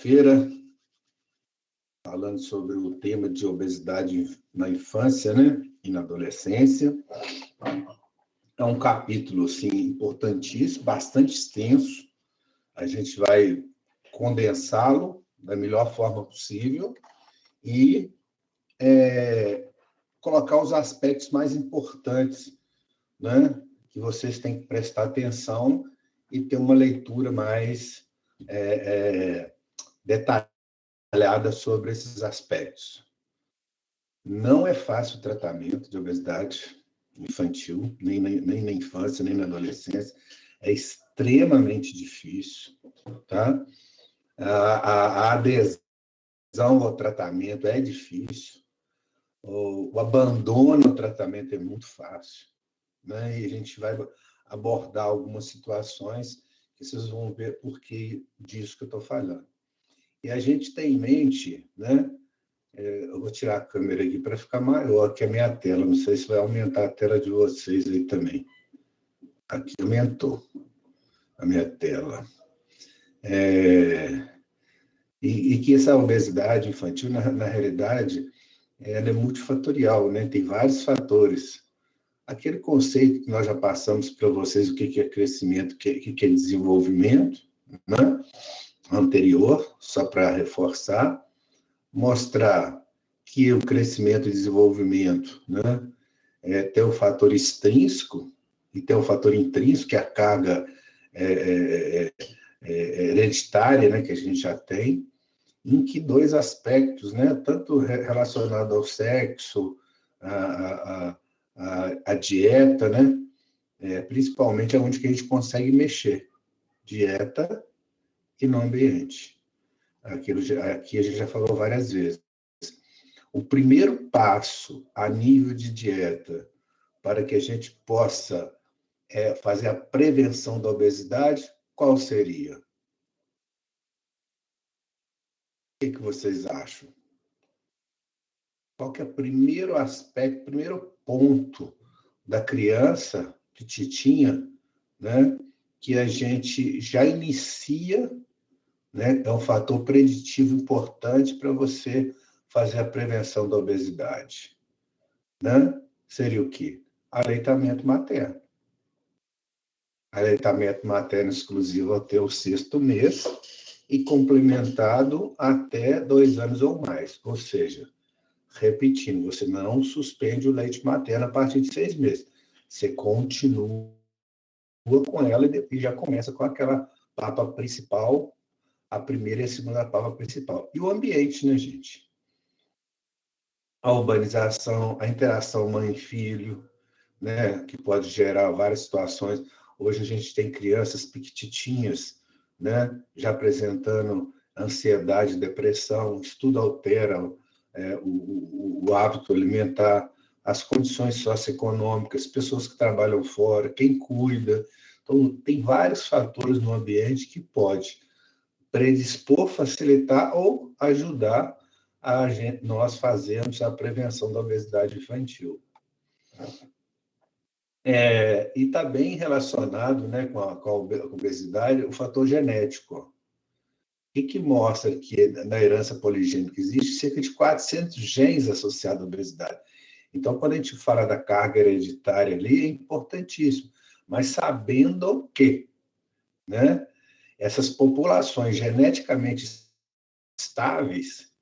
quinta-feira, falando sobre o tema de obesidade na infância, né, e na adolescência. É um capítulo, assim, importantíssimo, bastante extenso. A gente vai condensá-lo da melhor forma possível e colocar os aspectos mais importantes, né, que vocês têm que prestar atenção e ter uma leitura mais detalhada sobre esses aspectos. Não é fácil o tratamento de obesidade infantil, nem na infância, nem na adolescência. É extremamente difícil, tá? A adesão ao tratamento é difícil. O abandono ao tratamento é muito fácil, né? E a gente vai abordar algumas situações que vocês vão ver por que disso que eu estou falando. E a gente tem em mente, né? Eu vou tirar a câmera aqui para ficar maior aqui a minha tela. Não sei se vai aumentar a tela de vocês aí também. Aqui aumentou a minha tela. E que essa obesidade infantil, na realidade, ela é multifatorial, né? Tem vários fatores. Aquele conceito que nós já passamos para vocês, o que é crescimento, o que é desenvolvimento, né? Anterior, só para reforçar, mostrar que o crescimento e desenvolvimento, né, tem o fator extrínseco e tem o fator intrínseco, que é a carga hereditária, né, que a gente já tem, em que dois aspectos, né, tanto relacionado ao sexo, a dieta, né, principalmente é onde que a gente consegue mexer, dieta e no ambiente. Aqui a gente já falou várias vezes. O primeiro passo a nível de dieta para que a gente possa fazer a prevenção da obesidade, qual seria? O que vocês acham? Qual que é o primeiro aspecto, primeiro ponto da criança, petitinha, né, que a gente já inicia, né, é um fator preditivo importante para você fazer a prevenção da obesidade, né? Seria o quê? Aleitamento materno. Aleitamento materno exclusivo até o 6º mês e complementado até 2 anos ou mais. Ou seja, repetindo, você não suspende o leite materno a partir de 6 meses. Você continua com ela e depois já começa com aquela papa principal, a primeira e a segunda papa principal. E o ambiente, né, gente? A urbanização, a interação mãe-filho, né, que pode gerar várias situações. Hoje a gente tem crianças piquititinhas, né, já apresentando ansiedade, depressão. Isso tudo altera o hábito alimentar, as condições socioeconômicas, pessoas que trabalham fora, quem cuida. Então, tem vários fatores no ambiente que pode predispor, facilitar ou ajudar nós fazermos a prevenção da obesidade infantil. E está bem relacionado, né, com a obesidade, o fator genético. O que mostra que na herança poligênica existe cerca de 400 genes associados à obesidade. Então, quando a gente fala da carga hereditária ali, é importantíssimo. Mas sabendo que, né, essas populações geneticamente estáveis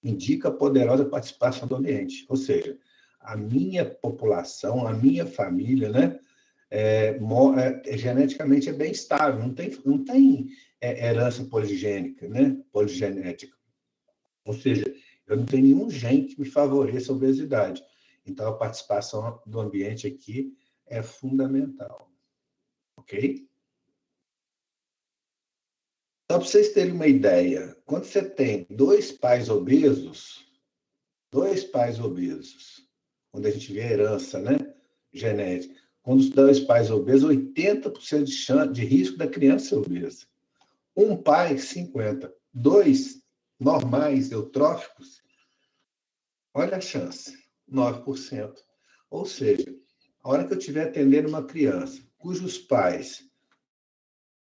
indica poderosa participação do ambiente. Ou seja, a minha população, a minha família, né, geneticamente é bem estável, não tem herança poligênica, né, poligenética. Ou seja, eu não tenho nenhum gene que me favoreça a obesidade. Então, a participação do ambiente aqui é fundamental. Ok? Só para vocês terem uma ideia, quando você tem dois pais obesos, quando a gente vê a herança, né, genética, quando os dois pais obesos, 80% de risco da criança ser obesa. Um pai, 50%. Dois normais, eutróficos, olha a chance, 9%. Ou seja, a hora que eu estiver atendendo uma criança cujos pais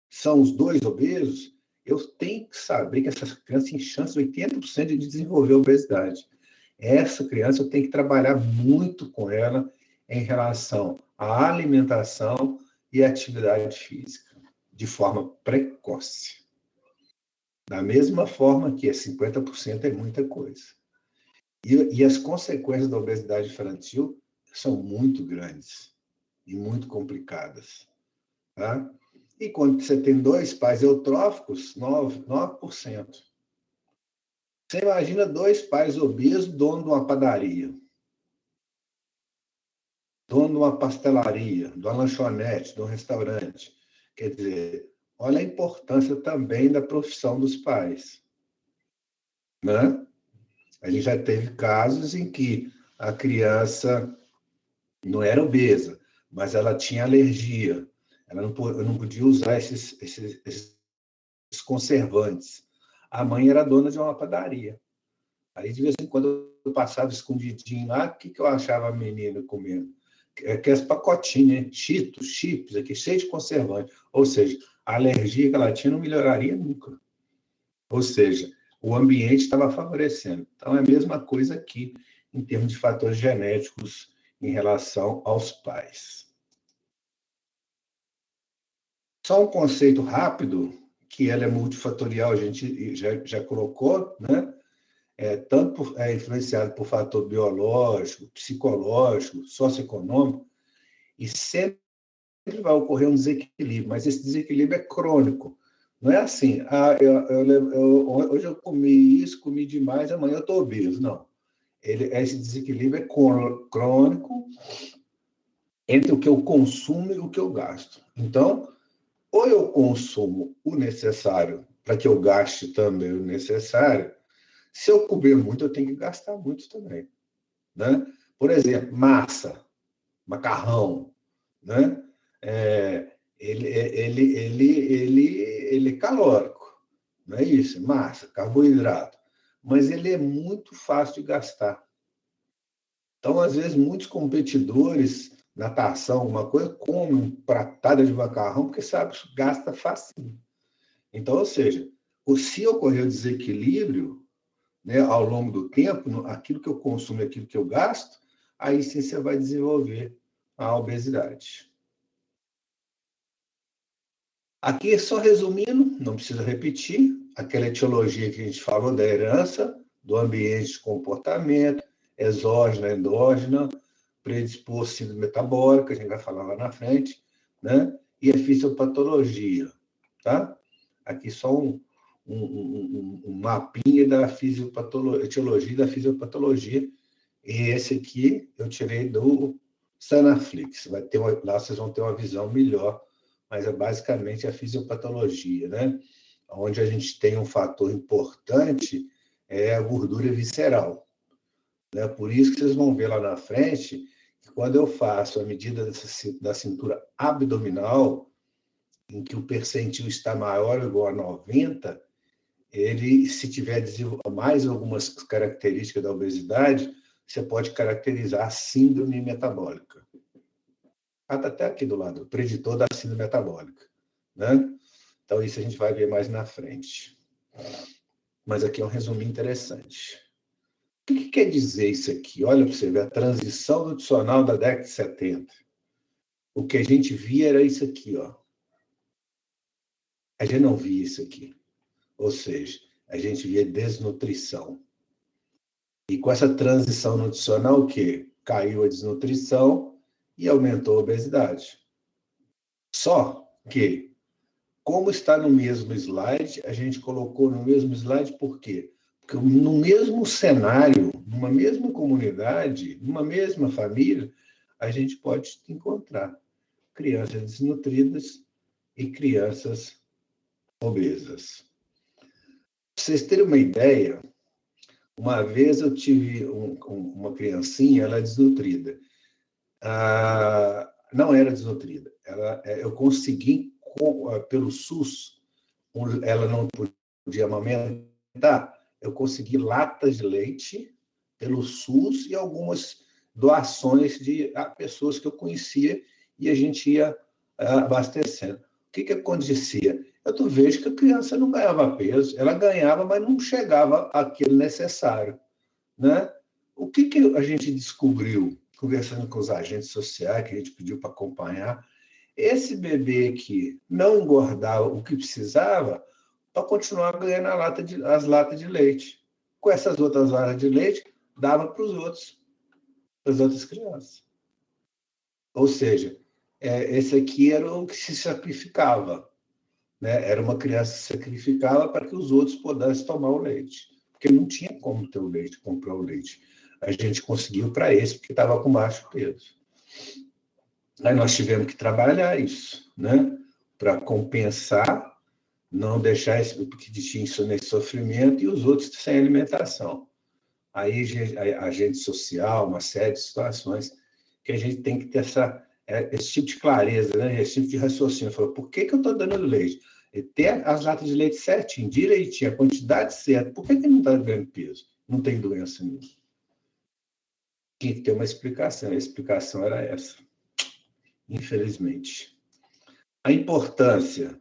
são os dois obesos, eu tenho que saber que essa criança tem chance de 80% de desenvolver obesidade. Essa criança eu tenho que trabalhar muito com ela em relação à alimentação e atividade física, de forma precoce. Da mesma forma que 50% é muita coisa. E as consequências da obesidade infantil são muito grandes e muito complicadas. Tá? E quando você tem 2 pais eutróficos, 9%. Você imagina 2 pais obesos, dono de uma padaria, dono de uma pastelaria, de uma lanchonete, de um restaurante. Quer dizer, olha a importância também da profissão dos pais. Né? A gente já teve casos em que a criança não era obesa, mas ela tinha alergia. Ela não podia usar esses conservantes. A mãe era dona de uma padaria. Aí, de vez em quando, eu passava escondidinho lá, o que eu achava a menina comendo? Aqueles pacotinhos, né? Cheetos, chips, aqui, cheio de conservante. Ou seja, a alergia que ela tinha não melhoraria nunca. Ou seja, o ambiente estava favorecendo. Então, é a mesma coisa aqui, em termos de fatores genéticos em relação aos pais. Só um conceito rápido, que ela é multifatorial, a gente já colocou, né? Tanto é influenciado por fator biológico, psicológico, socioeconômico, e sempre vai ocorrer um desequilíbrio, mas esse desequilíbrio é crônico. Não é assim, hoje eu comi isso, comi demais, amanhã eu estou obeso. Não. Esse desequilíbrio é crônico entre o que eu consumo e o que eu gasto. Então, ou eu consumo o necessário para que eu gaste também o necessário. Se eu comer muito, eu tenho que gastar muito também. Né? Por exemplo, massa, macarrão, né? Ele é calórico, não é isso? Massa, carboidrato. Mas ele é muito fácil de gastar. Então, às vezes, muitos competidores, natação, alguma coisa, comem pratada de macarrão porque sabe que gasta facinho. Então, ou seja, se ocorrer o desequilíbrio, né, ao longo do tempo, aquilo que eu consumo e aquilo que eu gasto, aí sim você vai desenvolver a obesidade. Aqui, só resumindo, não precisa repetir, aquela etiologia que a gente falou da herança, do ambiente de comportamento, exógena, endógena, predisposto síndrome metabólica, a gente vai falar lá na frente, né? E a fisiopatologia, tá? Aqui só um mapinha da etiologia da fisiopatologia, e esse aqui eu tirei do Sanaflix. Lá vocês vão ter uma visão melhor, mas é basicamente a fisiopatologia, né? Onde a gente tem um fator importante é a gordura visceral. Né? Por isso que vocês vão ver lá na frente que quando eu faço a medida da cintura abdominal, em que o percentil está maior ou igual a 90, ele, se tiver mais algumas características da obesidade, você pode caracterizar a síndrome metabólica. Está até aqui do lado, o preditor da síndrome metabólica. Né? Então, isso a gente vai ver mais na frente. Mas aqui é um resuminho interessante. O que quer dizer isso aqui? Olha para você ver, a transição nutricional da década de 70. O que a gente via era isso aqui, ó. A gente não via isso aqui. Ou seja, a gente via desnutrição. E com essa transição nutricional, o quê? Caiu a desnutrição e aumentou a obesidade. Só que, como está no mesmo slide, a gente colocou no mesmo slide por quê? Porque no mesmo cenário, numa mesma comunidade, numa mesma família, a gente pode encontrar crianças desnutridas e crianças obesas. Para vocês terem uma ideia, uma vez eu tive uma criancinha, ela é desnutrida. Não era desnutrida. Eu consegui, pelo SUS, ela não podia amamentar, eu consegui latas de leite pelo SUS e algumas doações de pessoas que eu conhecia e a gente ia abastecendo. O que acontecia? eu vejo que a criança não ganhava peso, ela ganhava, mas não chegava àquele necessário, né? O que a gente descobriu, conversando com os agentes sociais, que a gente pediu para acompanhar, esse bebê que não engordava o que precisava para continuar ganhando as latas de leite. Com essas outras latas de leite, dava para as outras crianças. Ou seja, esse aqui era o que se sacrificava, né? Era uma criança que se sacrificava para que os outros pudessem tomar o leite, porque não tinha como ter o leite, comprar o leite. A gente conseguiu para esse, porque estava com baixo peso. Aí nós tivemos que trabalhar isso, né? Para compensar, não deixar esse que tinha isso nesse sofrimento e os outros sem alimentação. Aí agente social, uma série de situações que a gente tem que ter esse tipo de clareza, né? Esse tipo de raciocínio. Falou, por que eu estou dando leite? E ter as latas de leite certinho, direitinho, a quantidade certa. Por que não está ganhando peso? Não tem doença nenhuma. Tinha que ter uma explicação. A explicação era essa, infelizmente. A importância.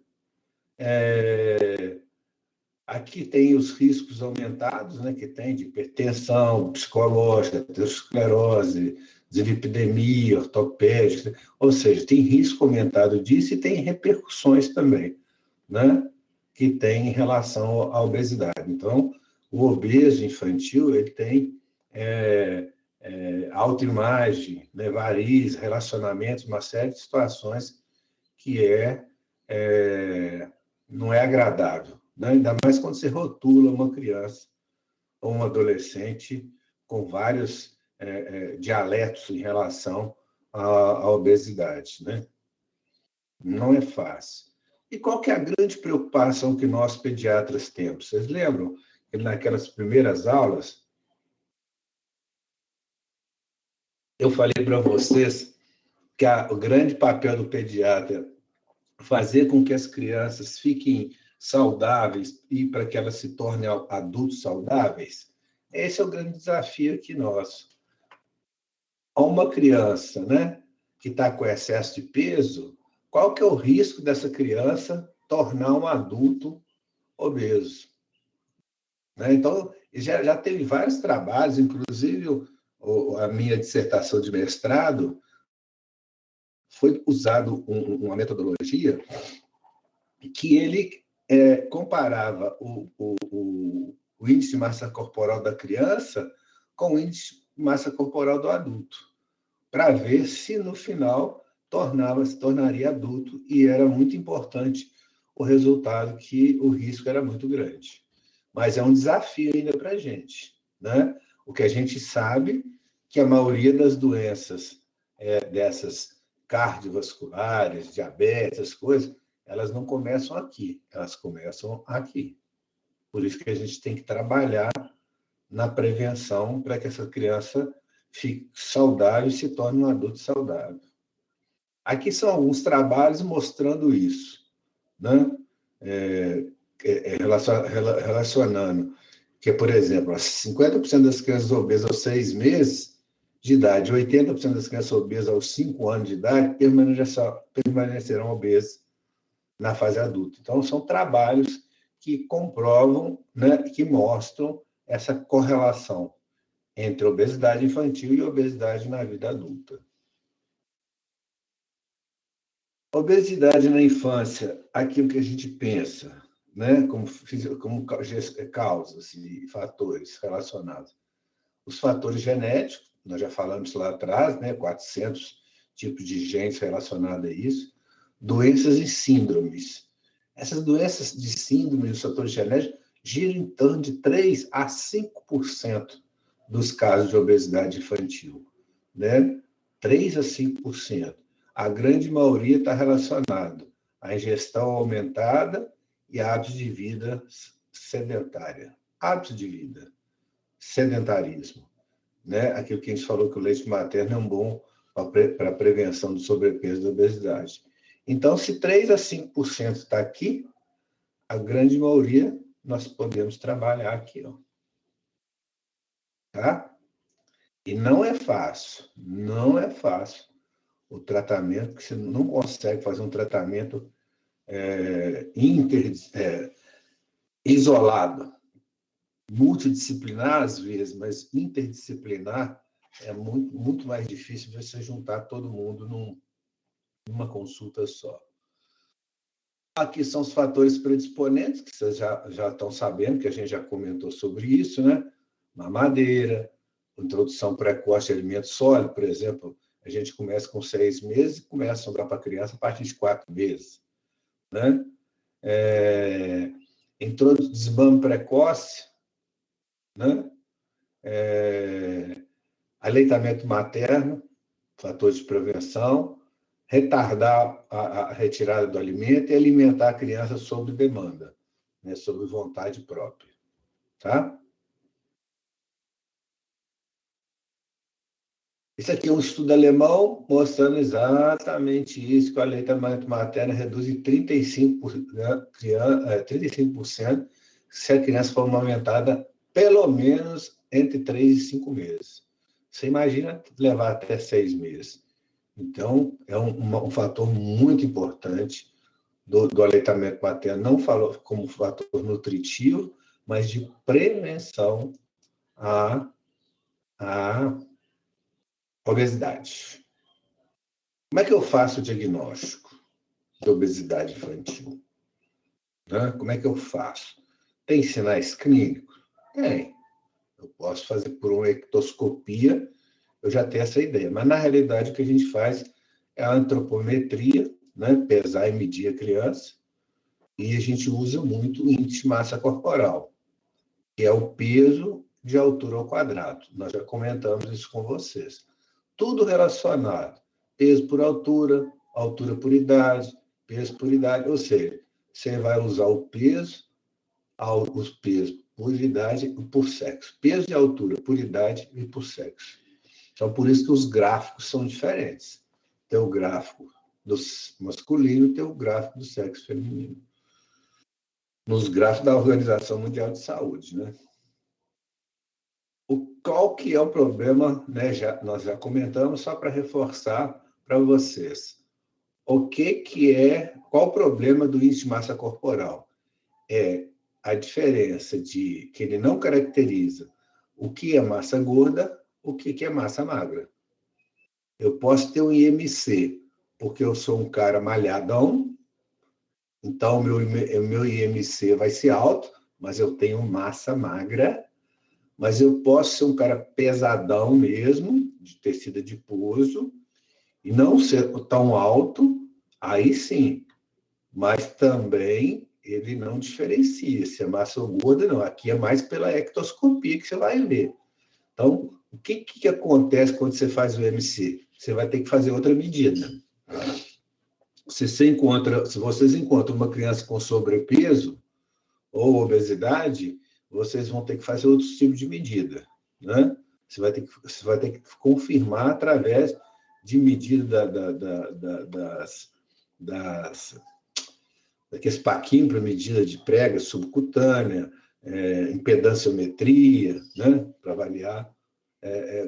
Aqui tem os riscos aumentados, né, que tem de hipertensão psicológica, aterosclerose, dislipidemia, ortopédica, ou seja, tem risco aumentado disso e tem repercussões também, né, que tem em relação à obesidade. Então, o obeso infantil, ele tem autoimagem, né, varizes, relacionamentos, uma série de situações que não é agradável, né? Ainda mais quando você rotula uma criança ou um adolescente com vários dialetos em relação à obesidade, né? Não é fácil. E qual que é a grande preocupação que nós pediatras temos? Vocês lembram que naquelas primeiras aulas eu falei para vocês que o grande papel do pediatra é fazer com que as crianças fiquem saudáveis e para que elas se tornem adultos saudáveis? Esse é o grande desafio aqui nosso. A uma criança, né, que está com excesso de peso, qual que é o risco dessa criança tornar um adulto obeso? Né? Então, já teve vários trabalhos, inclusive a minha dissertação de mestrado, foi usado uma metodologia que ele comparava o índice de massa corporal da criança com o índice de massa corporal do adulto, para ver se, no final, se tornaria adulto, e era muito importante o resultado, que o risco era muito grande. Mas é um desafio ainda para a gente, né? O que a gente sabe que a maioria das doenças dessas cardiovasculares, diabetes, essas coisas, elas não começam aqui, elas começam aqui. Por isso que a gente tem que trabalhar na prevenção para que essa criança fique saudável e se torne um adulto saudável. Aqui são alguns trabalhos mostrando isso, né? Relacionando que, por exemplo, 50% das crianças obesas aos 6 meses de idade, 80% das crianças obesas aos 5 anos de idade permanecerão obesas na fase adulta. Então, são trabalhos que comprovam, né, que mostram essa correlação entre obesidade infantil e obesidade na vida adulta. Obesidade na infância, aquilo que a gente pensa, né, como causas e fatores relacionados. Os fatores genéticos, nós já falamos lá atrás, né, 400 tipos de genes relacionados a isso. Doenças e síndromes. Essas doenças de síndrome, os fatores genéticos, giram em torno de 3 a 5% dos casos de obesidade infantil, né? 3 a 5%. A grande maioria está relacionada à ingestão aumentada e hábitos de vida sedentária. Hábitos de vida, sedentarismo, né? Aquilo que a gente falou, que o leite materno é um bom para a prevenção do sobrepeso e da obesidade. Então, se 3 a 5% está aqui, a grande maioria nós podemos trabalhar aqui, ó. Tá? E não é fácil, não é fácil o tratamento, que você não consegue fazer um tratamento isolado, multidisciplinar às vezes, mas interdisciplinar é muito, muito mais difícil você juntar todo mundo numa consulta só. Aqui são os fatores predisponentes, que vocês já estão sabendo, que a gente já comentou sobre isso, né? Mamadeira, introdução precoce de alimento sólido, por exemplo, a gente começa com 6 meses e começa a dar para a criança a partir de 4 meses, né? Desmame precoce, né? Aleitamento materno, fator de prevenção, retardar a retirada do alimento e alimentar a criança sob demanda, né? Sob vontade própria, tá? Isso aqui é um estudo alemão mostrando exatamente isso, que o aleitamento materno reduz em 35% se a criança for amamentada pelo menos entre 3 e 5 meses. Você imagina levar até 6 meses. Então, é um fator muito importante do aleitamento materno, não falou como fator nutritivo, mas de prevenção à obesidade. Como é que eu faço o diagnóstico de obesidade infantil? Né? Como é que eu faço? Tem sinais clínicos? Tem. Eu posso fazer por uma ectoscopia, eu já tenho essa ideia. Mas, na realidade, o que a gente faz é a antropometria, né? Pesar e medir a criança, e a gente usa muito o índice de massa corporal, que é o peso de altura ao quadrado. Nós já comentamos isso com vocês. Tudo relacionado. Peso por altura, altura por idade, peso por idade. Ou seja, você vai usar o peso, os pesos por idade e por sexo. Peso e altura por idade e por sexo. Então, por isso que os gráficos são diferentes. Tem o gráfico do masculino e tem o gráfico do sexo feminino. Nos gráficos da Organização Mundial de Saúde, né? Qual que é o problema, né? Nós já comentamos, só para reforçar para vocês. Qual o problema do índice de massa corporal? É a diferença de que ele não caracteriza o que é massa gorda, o que é massa magra. Eu posso ter um IMC, porque eu sou um cara malhadão, então meu IMC vai ser alto, mas eu tenho massa magra. Mas eu posso ser um cara pesadão mesmo, de tecido adiposo, e não ser tão alto, aí sim. Mas também ele não diferencia se é massa ou gorda, não. Aqui é mais pela ectoscopia que você vai ver. Então, o que acontece quando você faz o MC? Você vai ter que fazer outra medida. Se vocês encontram uma criança com sobrepeso ou obesidade, vocês vão ter que fazer outros tipos de medida, né? Você vai ter que confirmar através de medida daqueles paquinhos para medida de prega subcutânea, impedanciometria, né? Para avaliar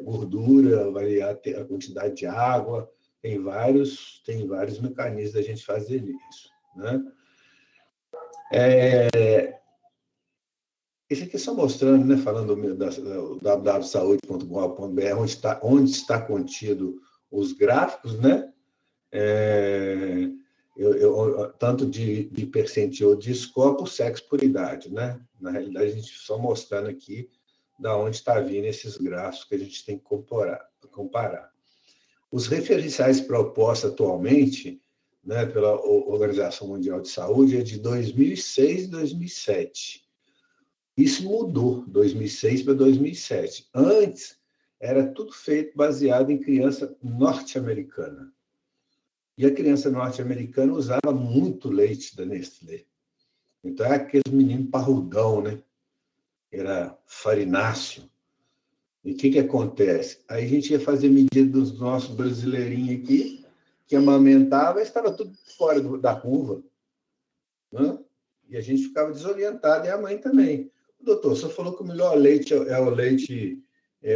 gordura, avaliar a quantidade de água. Tem vários mecanismos da gente fazer isso, né? Esse aqui é só mostrando, né, falando da www.saude.gov.br, onde está contido os gráficos, né? Tanto de percentil de score por sexo por idade, né? Na realidade, a gente só mostrando aqui da onde está vindo esses gráficos que a gente tem que comparar. Os referenciais propostos atualmente, né, pela Organização Mundial de Saúde é de 2006 e 2007. Isso mudou, 2006 para 2007. Antes, era tudo feito baseado em criança norte-americana. E a criança norte-americana usava muito leite da Nestlé. Então, era aquele menino parrudão, né? Era farináceo. E o que acontece? Aí a gente ia fazer medida dos nossos brasileirinhos aqui, que amamentava, estava tudo fora da curva. Né? E a gente ficava desorientado, e a mãe também. Doutor, você falou que o melhor leite é o leite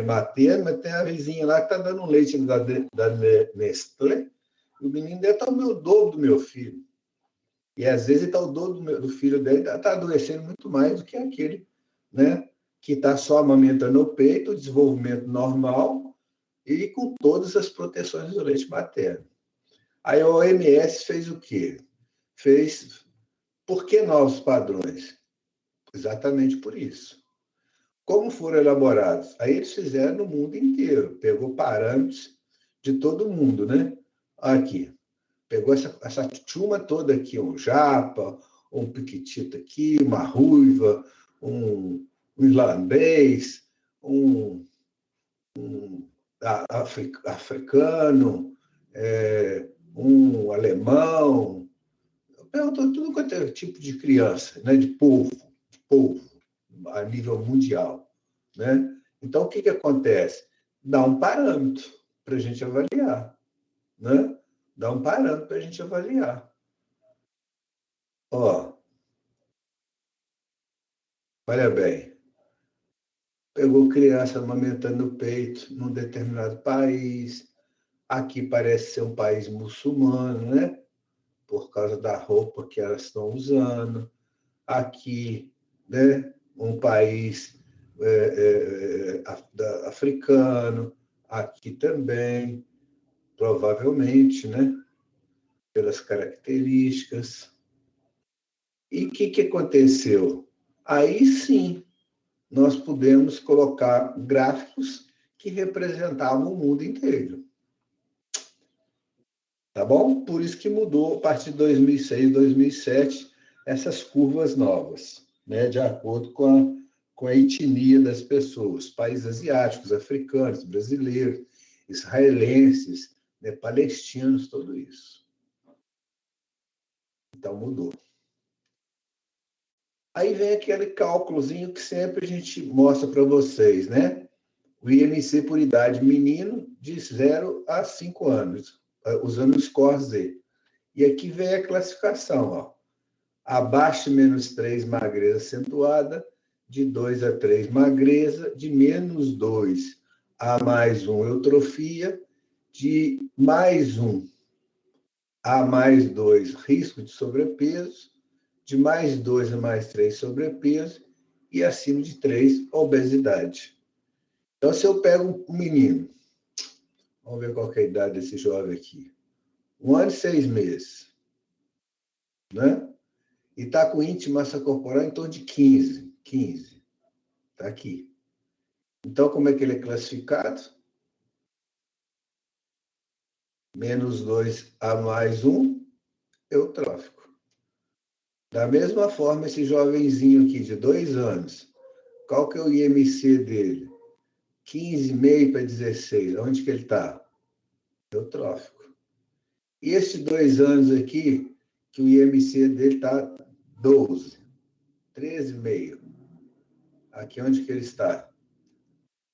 materno, mas tem a vizinha lá que está dando um leite da Nestlé, e o menino deve estar o dobro do meu filho. E, às vezes, então, o dor do filho dele está adoecendo muito mais do que aquele, né, que está só amamentando o peito, o desenvolvimento normal e com todas as proteções do leite materno. Aí a OMS fez o quê? Por que novos padrões? Exatamente por isso. Como foram elaborados? Aí eles fizeram no mundo inteiro, pegou parâmetros de todo mundo, né? Aqui, pegou essa turma toda aqui, um japa, um piquitito aqui, uma ruiva, um irlandês, um africano, um alemão. Perguntou tudo quanto é tipo de criança, né? de povo, a nível mundial. Né? Então, o que acontece? Dá um parâmetro para a gente avaliar. Né? Dá um parâmetro para a gente avaliar. Ó, olha bem, pegou criança amamentando no peito num determinado país, aqui parece ser um país muçulmano, né? Por causa da roupa que elas estão usando, aqui, né? Um país africano, aqui também, provavelmente, né? Pelas características. E o que aconteceu? Aí sim, nós pudemos colocar gráficos que representavam o mundo inteiro. Tá bom? Por isso que mudou, a partir de 2006, 2007, essas curvas novas, né? De acordo com a etnia das pessoas, países asiáticos, africanos, brasileiros, israelenses, né? Palestinos, tudo isso. Então, mudou. Aí vem aquele cálculozinho que sempre a gente mostra para vocês, né? O IMC por idade menino, de 0 a 5 anos, usando o score Z. E aqui vem a classificação, ó. Abaixo de -3, magreza acentuada, de 2 a 3, magreza, de -2 a +1, eutrofia, de +1 a +2, risco de sobrepeso, de +2 a +3, sobrepeso, e acima de 3, obesidade. Então, se eu pego um menino, vamos ver qual é a idade desse jovem aqui, 1 ano e 6 meses, né? E está com índice de massa corporal em torno de 15. Está aqui. Então, como é que ele é classificado? -2 a +1, eutrófico. Da mesma forma, esse jovenzinho aqui de 2 anos, qual que é o IMC dele? 15,5 para 16. Onde que ele está? Eutrófico. E esses 2 anos aqui, que o IMC dele está 12, 13,5. Aqui onde que ele está?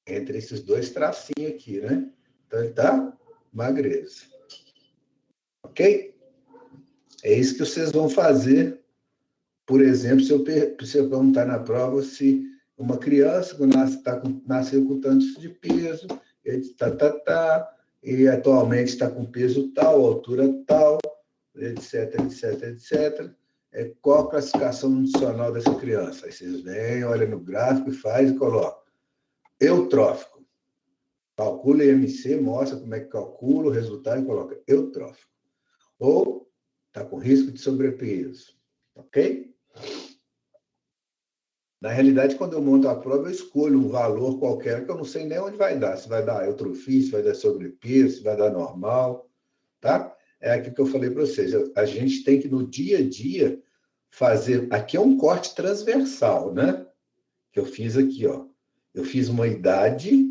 Entre esses dois tracinhos aqui, né? Então, ele está magreza. Ok? É isso que vocês vão fazer. Por exemplo, se eu perguntar na prova se uma criança que nasceu com tanto de peso, ele e atualmente está com peso tal, altura tal, etc, etc, etc. Qual a classificação nutricional dessa criança? Aí vocês vêm, olham no gráfico e faz e colocam. Eutrófico. Calcula IMC, mostra como é que calcula o resultado e coloca eutrófico. Ou está com risco de sobrepeso. Ok? Na realidade, quando eu monto a prova, eu escolho um valor qualquer que eu não sei nem onde vai dar. Se vai dar eutrofia, se vai dar sobrepeso, se vai dar normal. Tá? É aquilo que eu falei para vocês. A gente tem que, no dia a dia, fazer... Aqui é um corte transversal, né? Que eu fiz aqui, ó. Eu fiz uma idade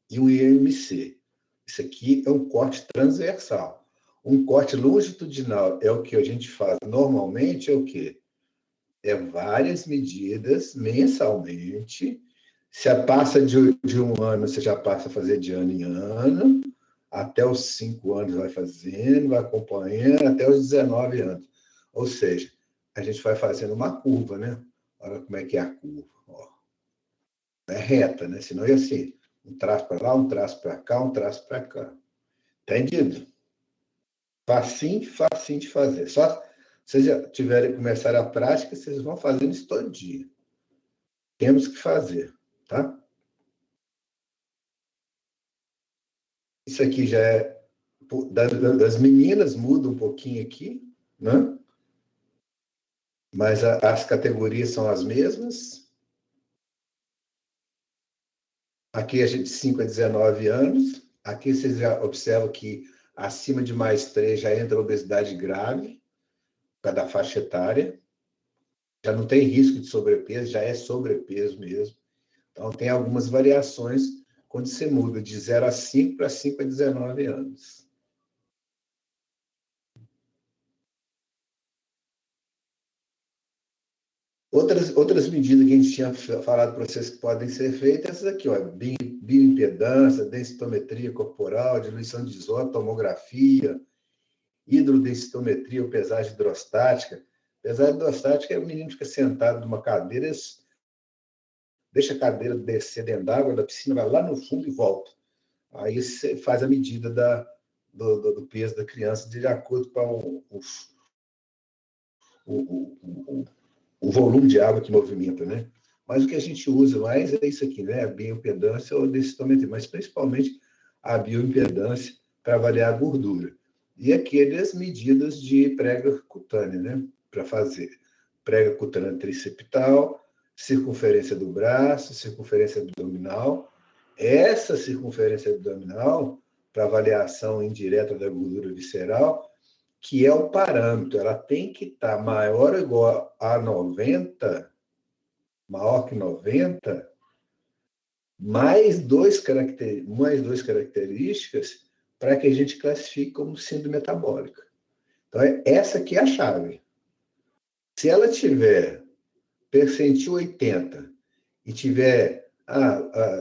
e um IMC. Isso aqui é um corte transversal. Um corte longitudinal é o que a gente faz normalmente, é o quê? É várias medidas mensalmente. Se passa de um ano, você já passa a fazer de ano em ano. Até os 5 anos vai fazendo, vai acompanhando, até os 19 anos. Ou seja, a gente vai fazendo uma curva, né? Olha como é que é a curva. Ó. É reta, né? Senão ia assim, um traço para lá, um traço para cá, um traço para cá. Entendido? Facinho de fazer. Só vocês já tiverem começar a prática, vocês vão fazendo isso todo dia. Temos que fazer, tá? Isso aqui já é das meninas, muda um pouquinho aqui, né? Mas as categorias são as mesmas. Aqui a gente de 5 a 19 anos. Aqui vocês já observam que acima de +3 já entra a obesidade grave, por causa da faixa etária. Já não tem risco de sobrepeso, já é sobrepeso mesmo. Então, tem algumas variações quando você muda de 0 a 5 para 5 a 19 anos. Outras medidas que a gente tinha falado para vocês que podem ser feitas, essas aqui, ó, bioimpedância, densitometria corporal, diluição de isótopo, tomografia, hidrodensitometria ou pesagem hidrostática. Pesagem hidrostática é o menino fica sentado numa cadeira, deixa a cadeira descer dentro d'água, da piscina, vai lá no fundo e volta. Aí você faz a medida do peso da criança de acordo com o volume de água que movimenta, né? Mas o que a gente usa mais é isso aqui, né? A bioimpedância ou densitometria, mas principalmente a bioimpedância para avaliar a gordura. E aquelas medidas de prega cutânea, né? Para fazer prega cutânea triceptal, circunferência do braço, circunferência abdominal. Essa circunferência abdominal, para avaliação indireta da gordura visceral, que é o parâmetro, ela tem que estar maior ou igual a 90, maior que 90, mais duas características para que a gente classifique como síndrome metabólica. Então, essa aqui é a chave. Se ela tiver percentil 80 e tiver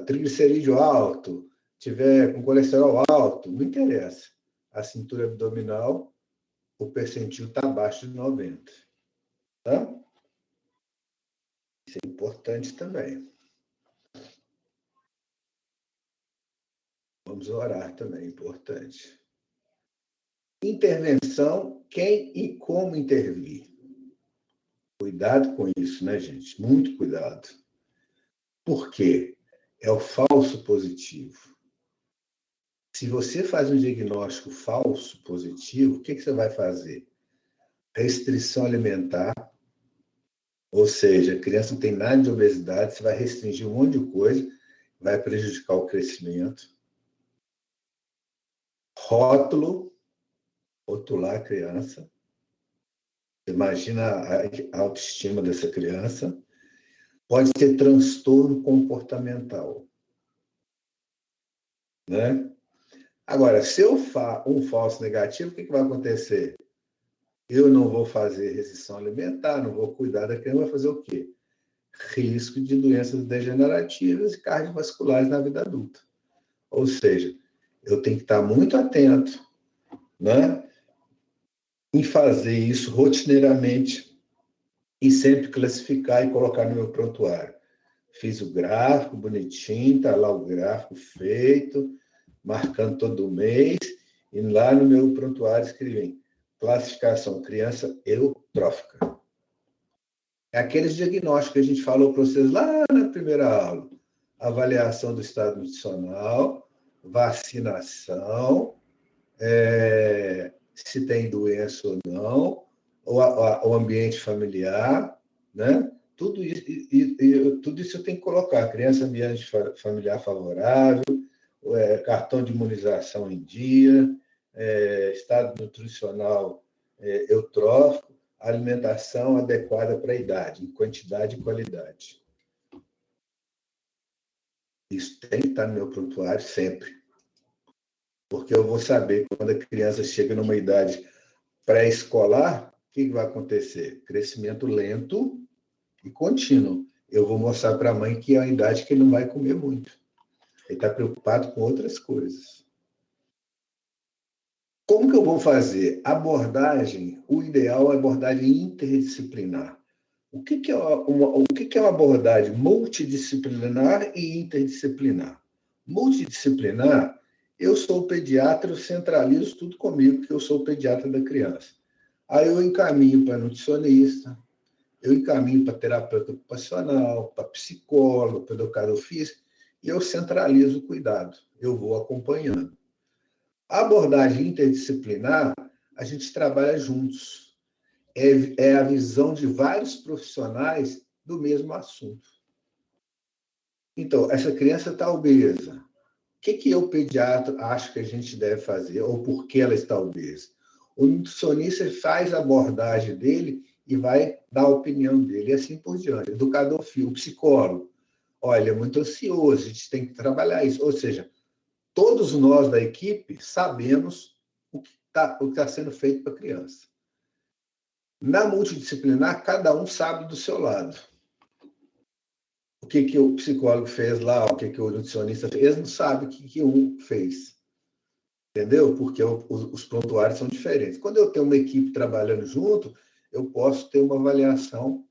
triglicerídeo alto, tiver com colesterol alto, não interessa. A cintura abdominal, o percentil está abaixo de 90. Tá? Isso é importante também. Vamos orar também, importante. Intervenção, quem e como intervir. Cuidado com isso, né, gente? Muito cuidado. Por quê? É o falso positivo. Se você faz um diagnóstico falso positivo, o que você vai fazer? Restrição alimentar, ou seja, a criança não tem nada de obesidade, você vai restringir um monte de coisa, vai prejudicar o crescimento. Rótulo, rotular a criança. Imagina a autoestima dessa criança. Pode ter transtorno comportamental. Né? Agora, se eu faço um falso negativo, o que vai acontecer? Eu não vou fazer restrição alimentar, não vou cuidar da criança, vai fazer o quê? Risco de doenças degenerativas e cardiovasculares na vida adulta. Ou seja, eu tenho que estar muito atento, né, em fazer isso rotineiramente e sempre classificar e colocar no meu prontuário. Fiz o gráfico bonitinho, está lá o gráfico feito, marcando todo mês, e lá no meu prontuário escrevi classificação criança eutrófica. É aqueles diagnósticos que a gente falou para vocês lá na primeira aula. Avaliação do estado nutricional, vacinação, se tem doença ou não, o ambiente familiar, né? Tudo isso eu tenho que colocar. Criança, ambiente familiar favorável, cartão de imunização em dia, estado nutricional eutrófico, alimentação adequada para a idade, em quantidade e qualidade. Isso tem que estar no meu prontuário sempre. Porque eu vou saber, quando a criança chega numa idade pré-escolar, o que vai acontecer? Crescimento lento e contínuo. Eu vou mostrar para a mãe que é a idade que ele não vai comer muito. Ele está preocupado com outras coisas. Como que eu vou fazer? Abordagem, o ideal é abordagem interdisciplinar. O que é uma abordagem multidisciplinar e interdisciplinar? Multidisciplinar, eu sou pediatra, eu centralizo tudo comigo, porque eu sou o pediatra da criança. Aí eu encaminho para nutricionista, eu encaminho para terapeuta ocupacional, para psicólogo, para educador físico, e eu centralizo o cuidado, eu vou acompanhando. A abordagem interdisciplinar, a gente trabalha juntos. É a visão de vários profissionais do mesmo assunto. Então, essa criança está obesa. O que eu, pediatra, acho que a gente deve fazer, ou por que ela está obesa? O nutricionista faz a abordagem dele e vai dar a opinião dele, e assim por diante. Educador físico, psicólogo. Olha, é muito ansioso, a gente tem que trabalhar isso. Ou seja, todos nós da equipe sabemos o que está sendo feito para a criança. Na multidisciplinar, cada um sabe do seu lado. O que o psicólogo fez lá, o que o nutricionista fez, eles não sabem o que um fez. Entendeu? Porque os prontuários são diferentes. Quando eu tenho uma equipe trabalhando junto, eu posso ter uma avaliação,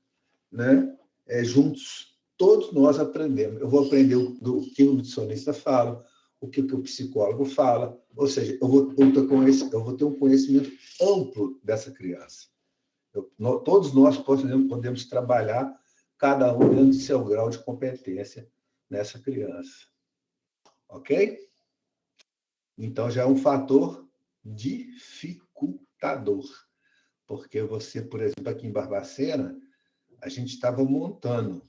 né, juntos. Todos nós aprendemos. Eu vou aprender o que o nutricionista fala, o que o psicólogo fala. Ou seja, eu vou ter um conhecimento amplo dessa criança. Todos nós podemos trabalhar, cada um dentro do seu grau de competência nessa criança. Ok? Então, já é um fator dificultador. Porque você, por exemplo, aqui em Barbacena, a gente estava montando.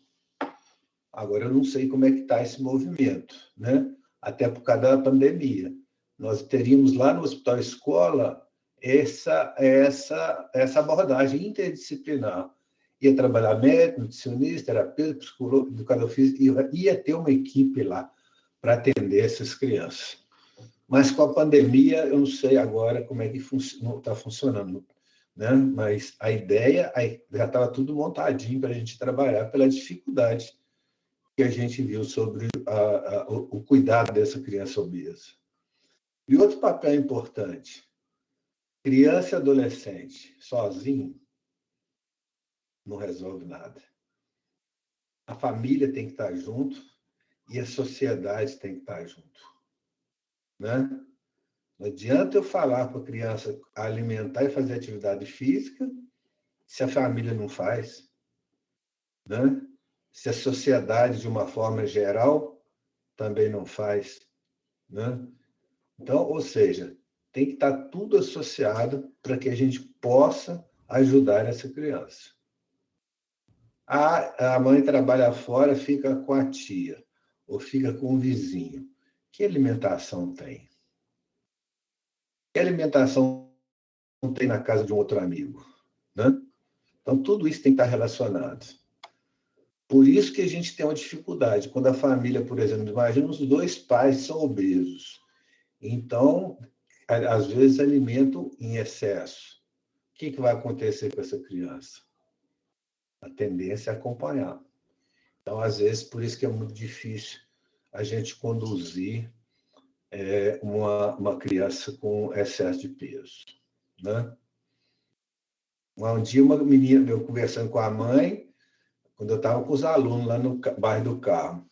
Agora, eu não sei como é que está esse movimento, né? Até por causa da pandemia. Nós teríamos lá no Hospital Escola essa abordagem interdisciplinar. Ia trabalhar médico, nutricionista, terapeuta, psicólogo, educador físico, ia ter uma equipe lá para atender essas crianças. Mas com a pandemia, eu não sei agora como é que está funcionando, né? Mas a ideia já estava tudo montadinho para a gente trabalhar pela dificuldade que a gente viu sobre o cuidado dessa criança obesa. E outro papel importante, criança e adolescente, sozinho, não resolve nada. A família tem que estar junto e a sociedade tem que estar junto, né? Não adianta eu falar para a criança alimentar e fazer atividade física se a família não faz, né? Se a sociedade, de uma forma geral, também não faz, né? Então, ou seja, tem que estar tudo associado para que a gente possa ajudar essa criança. A mãe trabalha fora, fica com a tia, ou fica com o vizinho. Que alimentação tem? Que alimentação tem na casa de um outro amigo, né? Então, tudo isso tem que estar relacionado. Por isso que a gente tem uma dificuldade. Quando a família, por exemplo, imagina os dois pais são obesos. Então, às vezes, alimentam em excesso. O que vai acontecer com essa criança? A tendência é acompanhar. Então, às vezes, por isso que é muito difícil a gente conduzir uma criança com excesso de peso, né? Um dia, uma menina, eu conversando com a mãe, quando eu estava com os alunos lá no bairro do Carmo,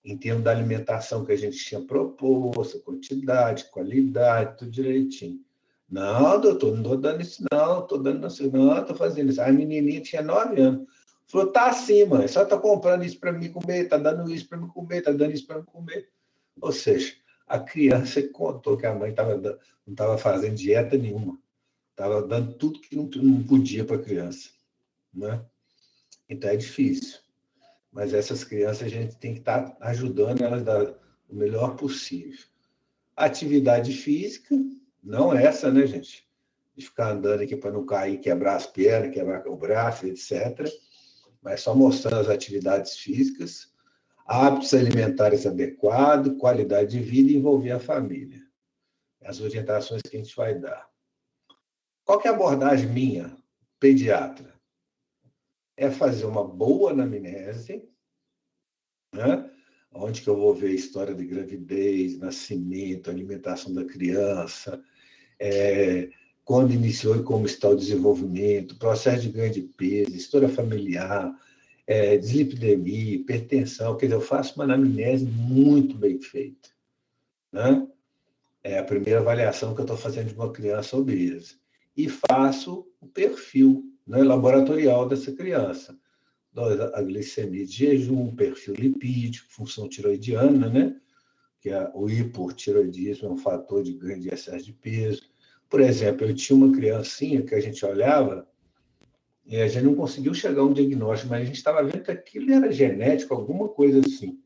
em termos da alimentação que a gente tinha proposto, quantidade, qualidade, tudo direitinho. Não, doutor, não estou dando isso, não, estou dando isso, não, estou fazendo isso. A menininha tinha 9 anos. Falou, tá assim, mãe, só está comprando isso para mim comer, está dando isso para mim comer, está dando isso para mim comer. Ou seja, a criança contou que a mãe não estava fazendo dieta nenhuma. Estava dando tudo que não podia para a criança, né? Então é difícil. Mas essas crianças a gente tem que estar ajudando elas o melhor possível. Atividade física, não essa, né, gente? De ficar andando aqui para não cair, quebrar as pernas, quebrar o braço, etc. Mas só mostrando as atividades físicas, hábitos alimentares adequados, qualidade de vida e envolver a família. As orientações que a gente vai dar. Qual que é a abordagem minha, pediatra? É fazer uma boa anamnese, né? Onde que eu vou ver a história de gravidez, nascimento, alimentação da criança, quando iniciou e como está o desenvolvimento, processo de ganho de peso, história familiar, dislipidemia, hipertensão. Quer dizer, eu faço uma anamnese muito bem feita, né? É a primeira avaliação que eu estou fazendo de uma criança obesa. e faço o perfil, né, laboratorial dessa criança. A glicemia de jejum, perfil lipídico, função tiroidiana, né? Que o hipotiroidismo é um fator de ganho de excesso de peso. Por exemplo, eu tinha uma criancinha que a gente olhava e a gente não conseguiu chegar a um diagnóstico, mas a gente estava vendo que aquilo era genético, alguma coisa assim.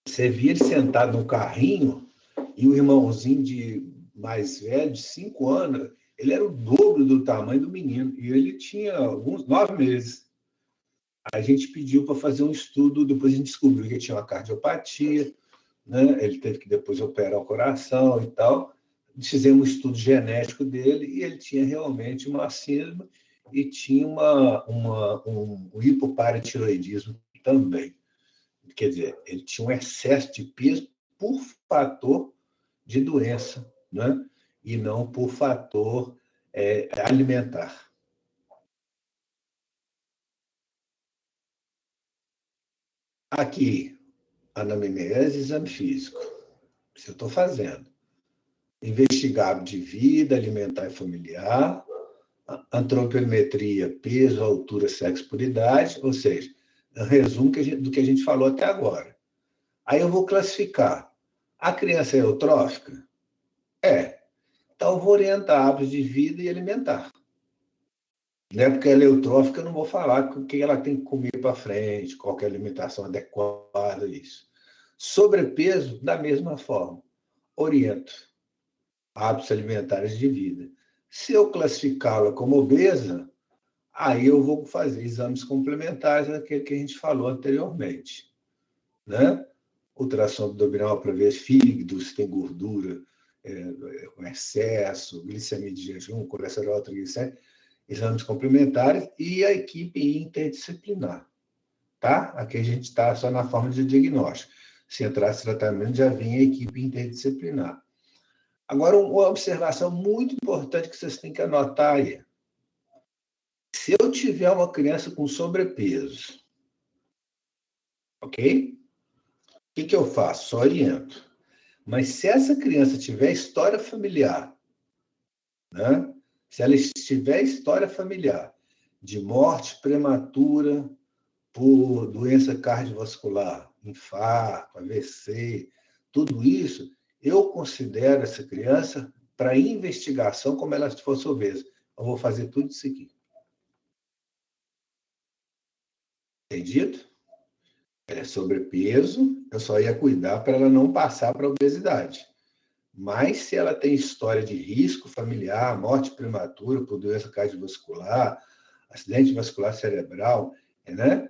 Você via ele sentado no carrinho e o irmãozinho mais velho, de 5 anos, ele era o dobro do tamanho do menino e ele tinha alguns 9 meses. A gente pediu para fazer um estudo, depois a gente descobriu que ele tinha uma cardiopatia, né? Ele teve que depois operar o coração e tal. Fizemos um estudo genético dele e ele tinha realmente uma síndrome e tinha um hipoparatiroidismo também. Quer dizer, ele tinha um excesso de peso por fator de doença, né? E não por fator alimentar. Aqui, anamnese e exame físico. Isso eu estou fazendo. Investigar hábito de vida, alimentar e familiar, antropometria, peso, altura, sexo, por idade, ou seja, um resumo do que a gente falou até agora. Aí eu vou classificar. A criança é eutrófica? É. Então, eu vou orientar hábitos de vida e alimentar. Não é porque ela é eutrófica, eu não vou falar o que ela tem que comer para frente, qual é a alimentação adequada, isso. Sobrepeso, da mesma forma. Oriento hábitos alimentares de vida. Se eu classificá-la como obesa, aí eu vou fazer exames complementares daquele que a gente falou anteriormente, né? Ultrassom abdominal para ver fígado, se tem gordura, com excesso, glicemia de jejum, colesterol, triglicéridos, exames complementares e a equipe interdisciplinar, tá? Aqui a gente está só na forma de diagnóstico. Se entrasse tratamento, já vinha a equipe interdisciplinar. Agora, uma observação muito importante que vocês têm que anotar aí. Se eu tiver uma criança com sobrepeso, ok? O que eu faço? Só oriento. Mas se essa criança tiver história familiar, né? Se ela tiver história familiar de morte prematura por doença cardiovascular, infarto, AVC, tudo isso, eu considero essa criança para investigação como ela se fosse obesa. Eu vou fazer tudo isso aqui. Entendido? É sobrepeso, eu só ia cuidar para ela não passar para a obesidade. Mas se ela tem história de risco familiar, morte prematura por doença cardiovascular, acidente vascular cerebral, né?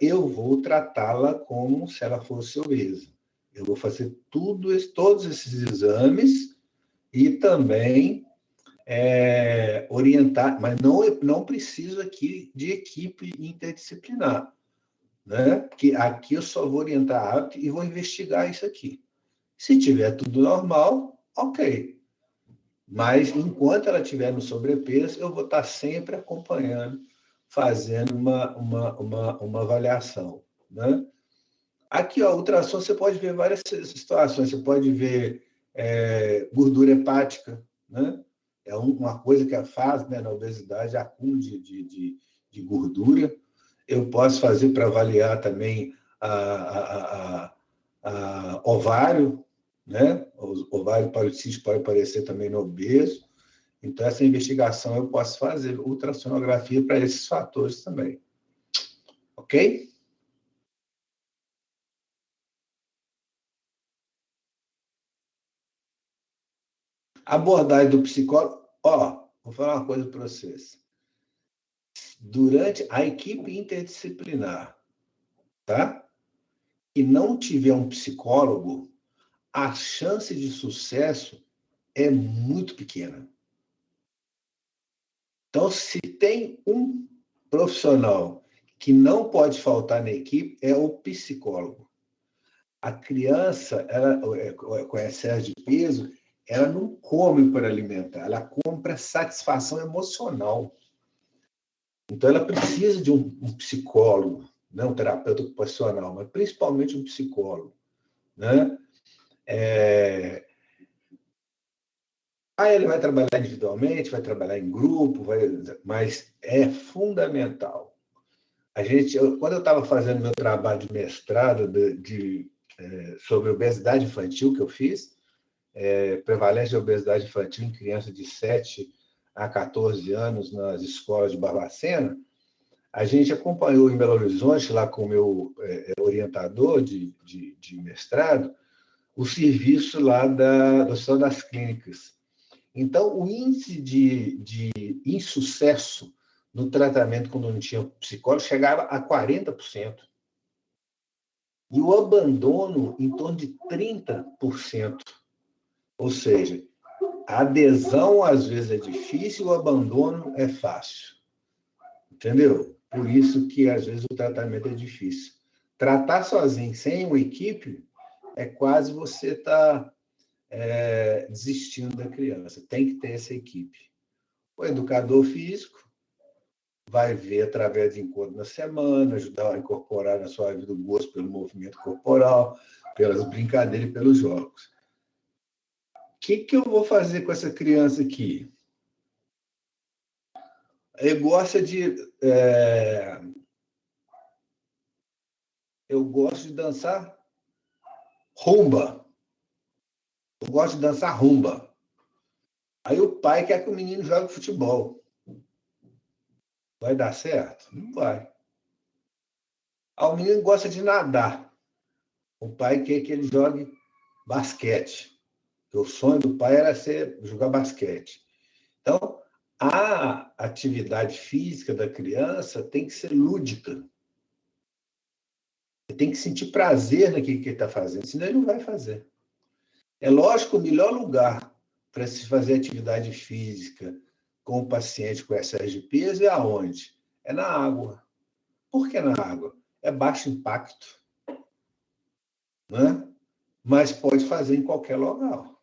Eu vou tratá-la como se ela fosse obesa. Eu vou fazer todos esses exames e também orientar, mas não preciso aqui de equipe interdisciplinar, né? Porque aqui eu só vou orientar hábito e vou investigar isso aqui. Se tiver tudo normal, ok. Mas enquanto ela estiver no sobrepeso, eu vou estar sempre acompanhando, fazendo uma avaliação, né? Aqui, ó, ultrassom, você pode ver várias situações. Você pode ver gordura hepática, né? É uma coisa que faz, né, na obesidade, acúmulo de gordura. Eu posso fazer para avaliar também a ovário, né? O ovário policístico pode aparecer também no obeso. Então, essa investigação eu posso fazer ultrassonografia para esses fatores também. Ok? Abordagem do psicólogo. Ó, vou falar uma coisa para vocês. Durante a equipe interdisciplinar, tá? E não tiver um psicólogo, a chance de sucesso é muito pequena. Então, se tem um profissional que não pode faltar na equipe, é o psicólogo. A criança, ela, com excesso de peso, ela não come para alimentar, ela come para satisfação emocional. Então, ela precisa de um psicólogo, não um terapeuta ocupacional, mas principalmente um psicólogo, né? Aí ele vai trabalhar individualmente, vai trabalhar em grupo, mas é fundamental. Quando eu estava fazendo meu trabalho de mestrado sobre obesidade infantil que eu fiz, prevalência de obesidade infantil em crianças de 7 a 14 anos nas escolas de Barbacena, a gente acompanhou em Belo Horizonte, lá com o meu orientador de mestrado, o serviço lá do Hospital das Clínicas. Então, o índice de insucesso no tratamento quando não tinha psicólogo chegava a 40%. E o abandono em torno de 30%. Ou seja, a adesão às vezes é difícil, o abandono é fácil. Entendeu? Por isso que às vezes o tratamento é difícil. Tratar sozinho, sem uma equipe, é quase você estar desistindo da criança. Tem que ter essa equipe. O educador físico vai ver através de encontros na semana, ajudar a incorporar na sua vida o gosto pelo movimento corporal, pelas brincadeiras e pelos jogos. O que eu vou fazer com essa criança aqui? Ele gosta de... eu gosto de dançar rumba. Eu gosto de dançar rumba. Aí o pai quer que o menino jogue futebol. Vai dar certo? Não vai. Aí o menino gosta de nadar. O pai quer que ele jogue basquete. O sonho do pai era jogar basquete. Então, a atividade física da criança tem que ser lúdica. Ele tem que sentir prazer naquilo que ele está fazendo, senão ele não vai fazer. É lógico que o melhor lugar para se fazer atividade física com o paciente com excesso de peso é aonde? É na água. Por que na água? É baixo impacto, né? Mas pode fazer em qualquer lugar.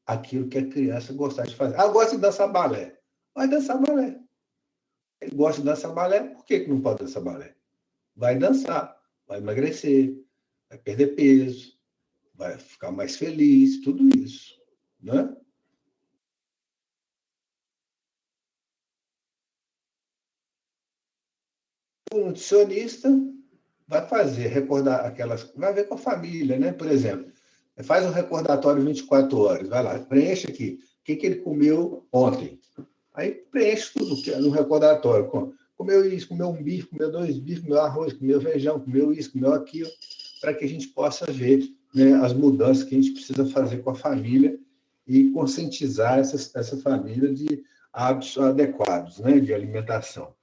Aquilo que a criança gostar de fazer. Gosta de dançar balé. Vai dançar balé. Ele gosta de dançar balé, por que não pode dançar balé? Vai dançar, vai emagrecer, vai perder peso, vai ficar mais feliz, tudo isso, né? O nutricionista vai vai ver com a família, né? Por exemplo, faz um recordatório 24 horas, vai lá, preenche aqui, o que ele comeu ontem. Aí preenche tudo que é no recordatório. Comeu isso, comeu um bife, comeu 2 bifes, comeu arroz, comeu feijão, comeu isso, comeu aquilo, para que a gente possa ver, né, as mudanças que a gente precisa fazer com a família e conscientizar essa família de hábitos adequados, né, de alimentação.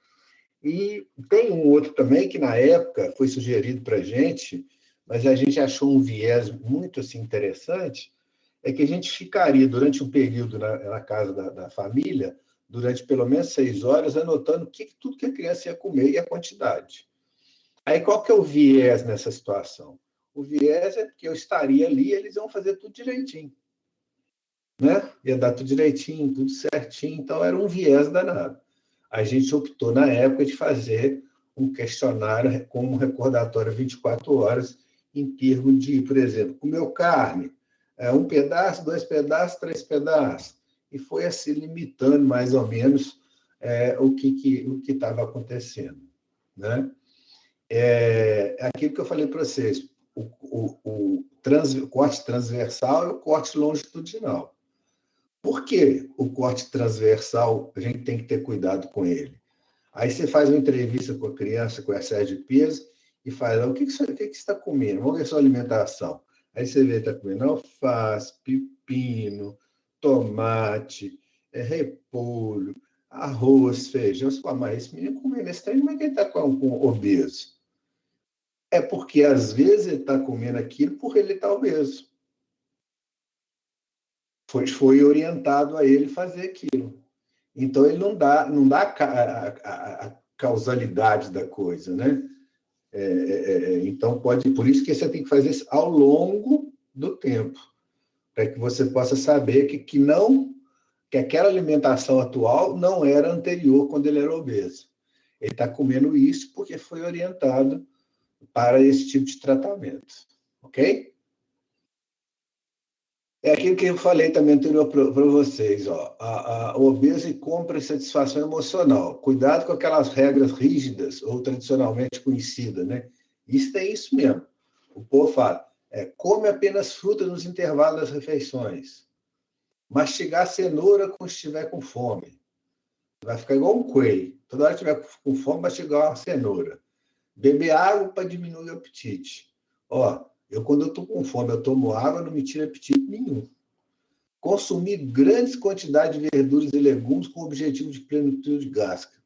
E tem um outro também que, na época, foi sugerido para a gente, mas a gente achou um viés muito assim, interessante, é que a gente ficaria durante um período na casa da família, durante pelo menos 6 horas, anotando tudo que a criança ia comer e a quantidade. Aí, qual que é o viés nessa situação? O viés é que eu estaria ali e eles iam fazer tudo direitinho. Né? Ia dar tudo direitinho, tudo certinho, então era um viés danado. A gente optou, na época, de fazer um questionário com um recordatório 24 horas, em termos de, por exemplo, comeu carne, 1 pedaço, 2 pedaços, 3 pedaços. E foi assim, limitando mais ou menos o que estava acontecendo. Né? Aquilo que eu falei para vocês, o corte transversal e o corte longitudinal. Por que o corte transversal a gente tem que ter cuidado com ele? Aí você faz uma entrevista com a criança com excesso de peso e fala, o que você está comendo? Vamos ver sua alimentação. Aí você vê, está comendo alface, pepino, tomate, repolho, arroz, feijão. Você fala, mas esse menino comendo esse trem, como é que ele está com obeso? É porque, às vezes, ele está comendo aquilo por ele estar obeso. Foi orientado a ele fazer aquilo. Então, ele não dá a causalidade da coisa, né? Então, por isso que você tem que fazer isso ao longo do tempo, para que você possa saber que aquela alimentação atual não era anterior quando ele era obeso. Ele está comendo isso porque foi orientado para esse tipo de tratamento, ok? É aquilo que eu falei também anterior para vocês, ó. O obeso compra satisfação emocional. Cuidado com aquelas regras rígidas ou tradicionalmente conhecidas, né? Isso é isso mesmo. O povo fala, come apenas fruta nos intervalos das refeições. Mastigar cenoura quando estiver com fome. Vai ficar igual um coelho. Toda hora que estiver com fome, mastigar uma cenoura. Beber água para diminuir o apetite. Ó, quando eu estou com fome, eu tomo água, não me tira apetite nenhum. Consumir grandes quantidades de verduras e legumes com o objetivo de plenitude gástrica.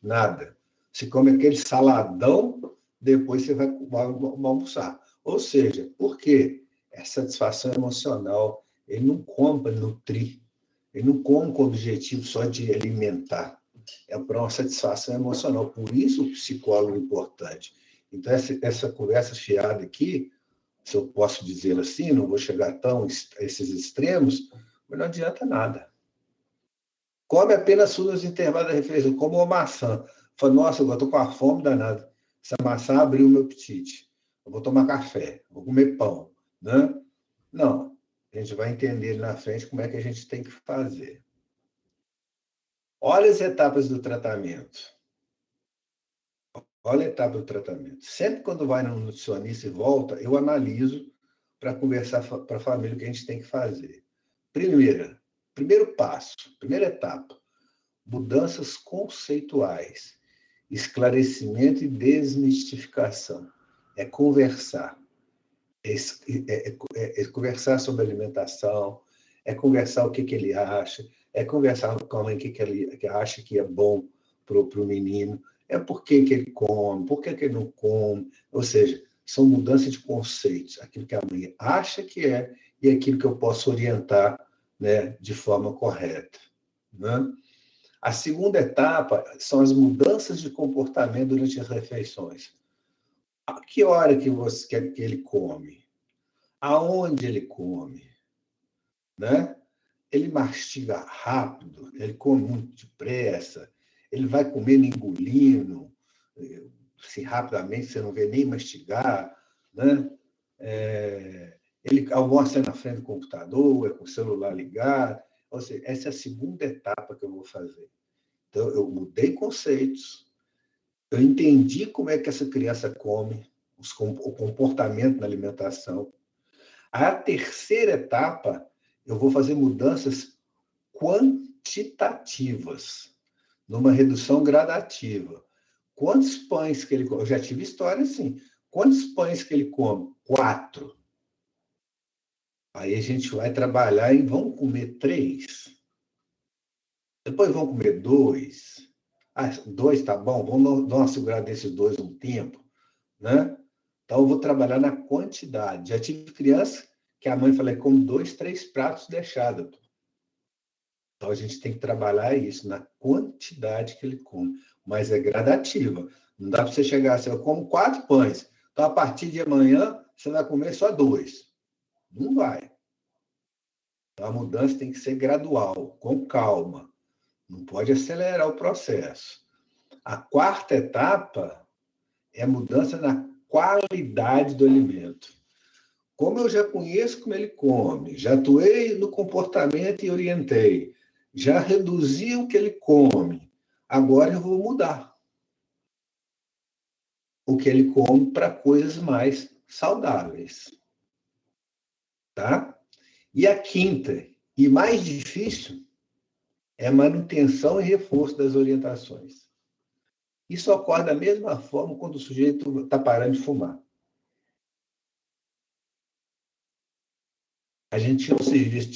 Nada. Você come aquele saladão, depois você vai almoçar. Ou seja, por quê? É satisfação emocional. Ele não come para nutrir. Ele não come com o objetivo só de alimentar. É para uma satisfação emocional. Por isso o psicólogo é importante. Então, essa conversa fiada aqui, se eu posso dizer assim, não vou chegar tão a esses extremos, mas não adianta nada. Come apenas frutas nos intervalos da refeição, como uma maçã. Fala, nossa, eu estou com a fome danada. Essa maçã abriu o meu apetite. Eu vou tomar café, vou comer pão. Né? Não, a gente vai entender na frente como é que a gente tem que fazer. Olha as etapas do tratamento. Olha a etapa do tratamento. Sempre quando vai no nutricionista e volta, eu analiso para conversar para a família o que a gente tem que fazer. Primeiro passo, primeira etapa, mudanças conceituais, esclarecimento e desmistificação. É conversar. É conversar sobre alimentação, é conversar o que ele acha, é conversar com a mãe o que ele acha que é bom para o menino, é por que ele come, por que ele não come. Ou seja, são mudanças de conceitos, aquilo que a mãe acha que é e aquilo que eu posso orientar, né, de forma correta. Né? A segunda etapa são as mudanças de comportamento durante as refeições. A que hora que você quer que ele come? Aonde ele come? Né? Ele mastiga rápido, ele come muito depressa, ele vai comendo engolindo, assim, rapidamente, você não vê nem mastigar, né? Ele almoça na frente do computador, com o celular ligado. Ou seja, essa é a segunda etapa que eu vou fazer. Então, eu mudei conceitos, eu entendi como é que essa criança come, o comportamento na alimentação. A terceira etapa, eu vou fazer mudanças quantitativas, numa redução gradativa. Quantos pães que ele come? Eu já tive história assim. Quantos pães que ele come? 4. Aí a gente vai trabalhar e vamos comer 3. Depois vão comer 2. 2 tá bom, vamos dar uma segurada desses 2 um tempo. Né? Então, eu vou trabalhar na quantidade. Já tive criança que a mãe falou, come 2, 3 pratos deixados. Então, a gente tem que trabalhar isso, na quantidade que ele come. Mas é gradativa. Não dá para você chegar assim, eu como 4 pães. Então, a partir de amanhã, você vai comer só 2. Não vai. Então, a mudança tem que ser gradual, com calma. Não pode acelerar o processo. A quarta etapa é a mudança na qualidade do alimento. Como eu já conheço como ele come, já atuei no comportamento e orientei, já reduzi o que ele come, agora eu vou mudar o que ele come para coisas mais saudáveis. Tá? E a quinta, e mais difícil, é a manutenção e reforço das orientações. Isso ocorre da mesma forma quando o sujeito está parando de fumar. A gente tinha um serviço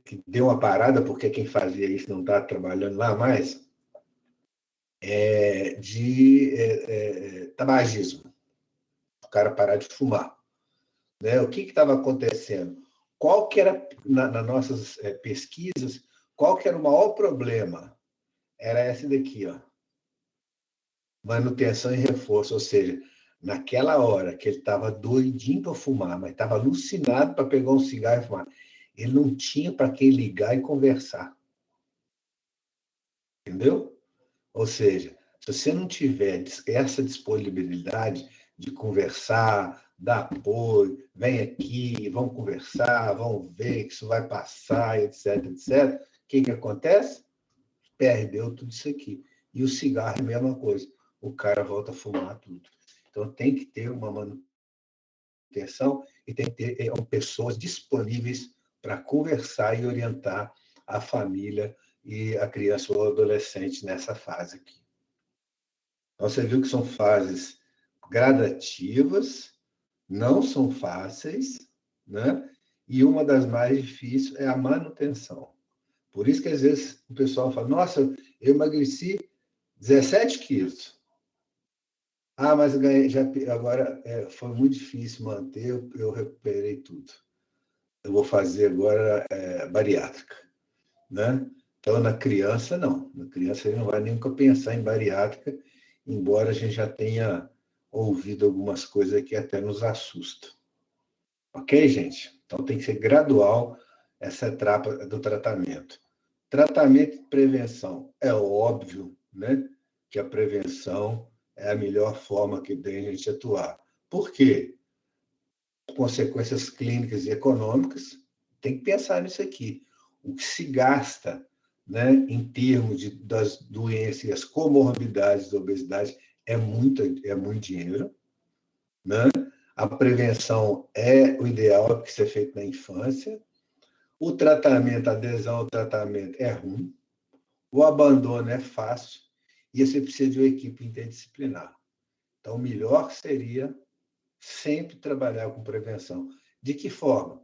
que deu uma parada, porque quem fazia isso não está trabalhando lá mais, de tabagismo. O cara parar de fumar. Né? O que estava acontecendo? Qual que era, nas nossas pesquisas, qual que era o maior problema? Era esse daqui, ó. Manutenção e reforço, ou seja, naquela hora que ele estava doidinho para fumar, mas estava alucinado para pegar um cigarro e fumar, ele não tinha para quem ligar e conversar. Entendeu? Ou seja, se você não tiver essa disponibilidade de conversar, dá apoio, vem aqui, vamos conversar, vamos ver que isso vai passar, etc, etc. O que acontece? Perdeu tudo isso aqui. E o cigarro é a mesma coisa. O cara volta a fumar tudo. Então, tem que ter uma manutenção e tem que ter pessoas disponíveis para conversar e orientar a família e a criança ou adolescente nessa fase aqui. Então, você viu que são fases gradativas, não são fáceis, né? E uma das mais difíceis é a manutenção. Por isso que, às vezes, o pessoal fala, nossa, eu emagreci 17 quilos. Ah, mas agora foi muito difícil manter, eu recuperei tudo. Eu vou fazer agora bariátrica, né? Então, na criança, não. Na criança, ele não vai nunca pensar em bariátrica, embora a gente já tenha ouvido algumas coisas que até nos assustam. Ok, gente? Então, tem que ser gradual essa etapa do tratamento. Tratamento e prevenção. É óbvio, né, que a prevenção é a melhor forma que tem a gente atuar. Por quê? Consequências clínicas e econômicas, tem que pensar nisso aqui. O que se gasta, né, em termos das doenças e as comorbidades da obesidade é muito dinheiro, né? A prevenção é o ideal que ser feito na infância. O tratamento, a adesão ao tratamento é ruim. O abandono é fácil. E você precisa de uma equipe interdisciplinar. Então, o melhor seria sempre trabalhar com prevenção. De que forma?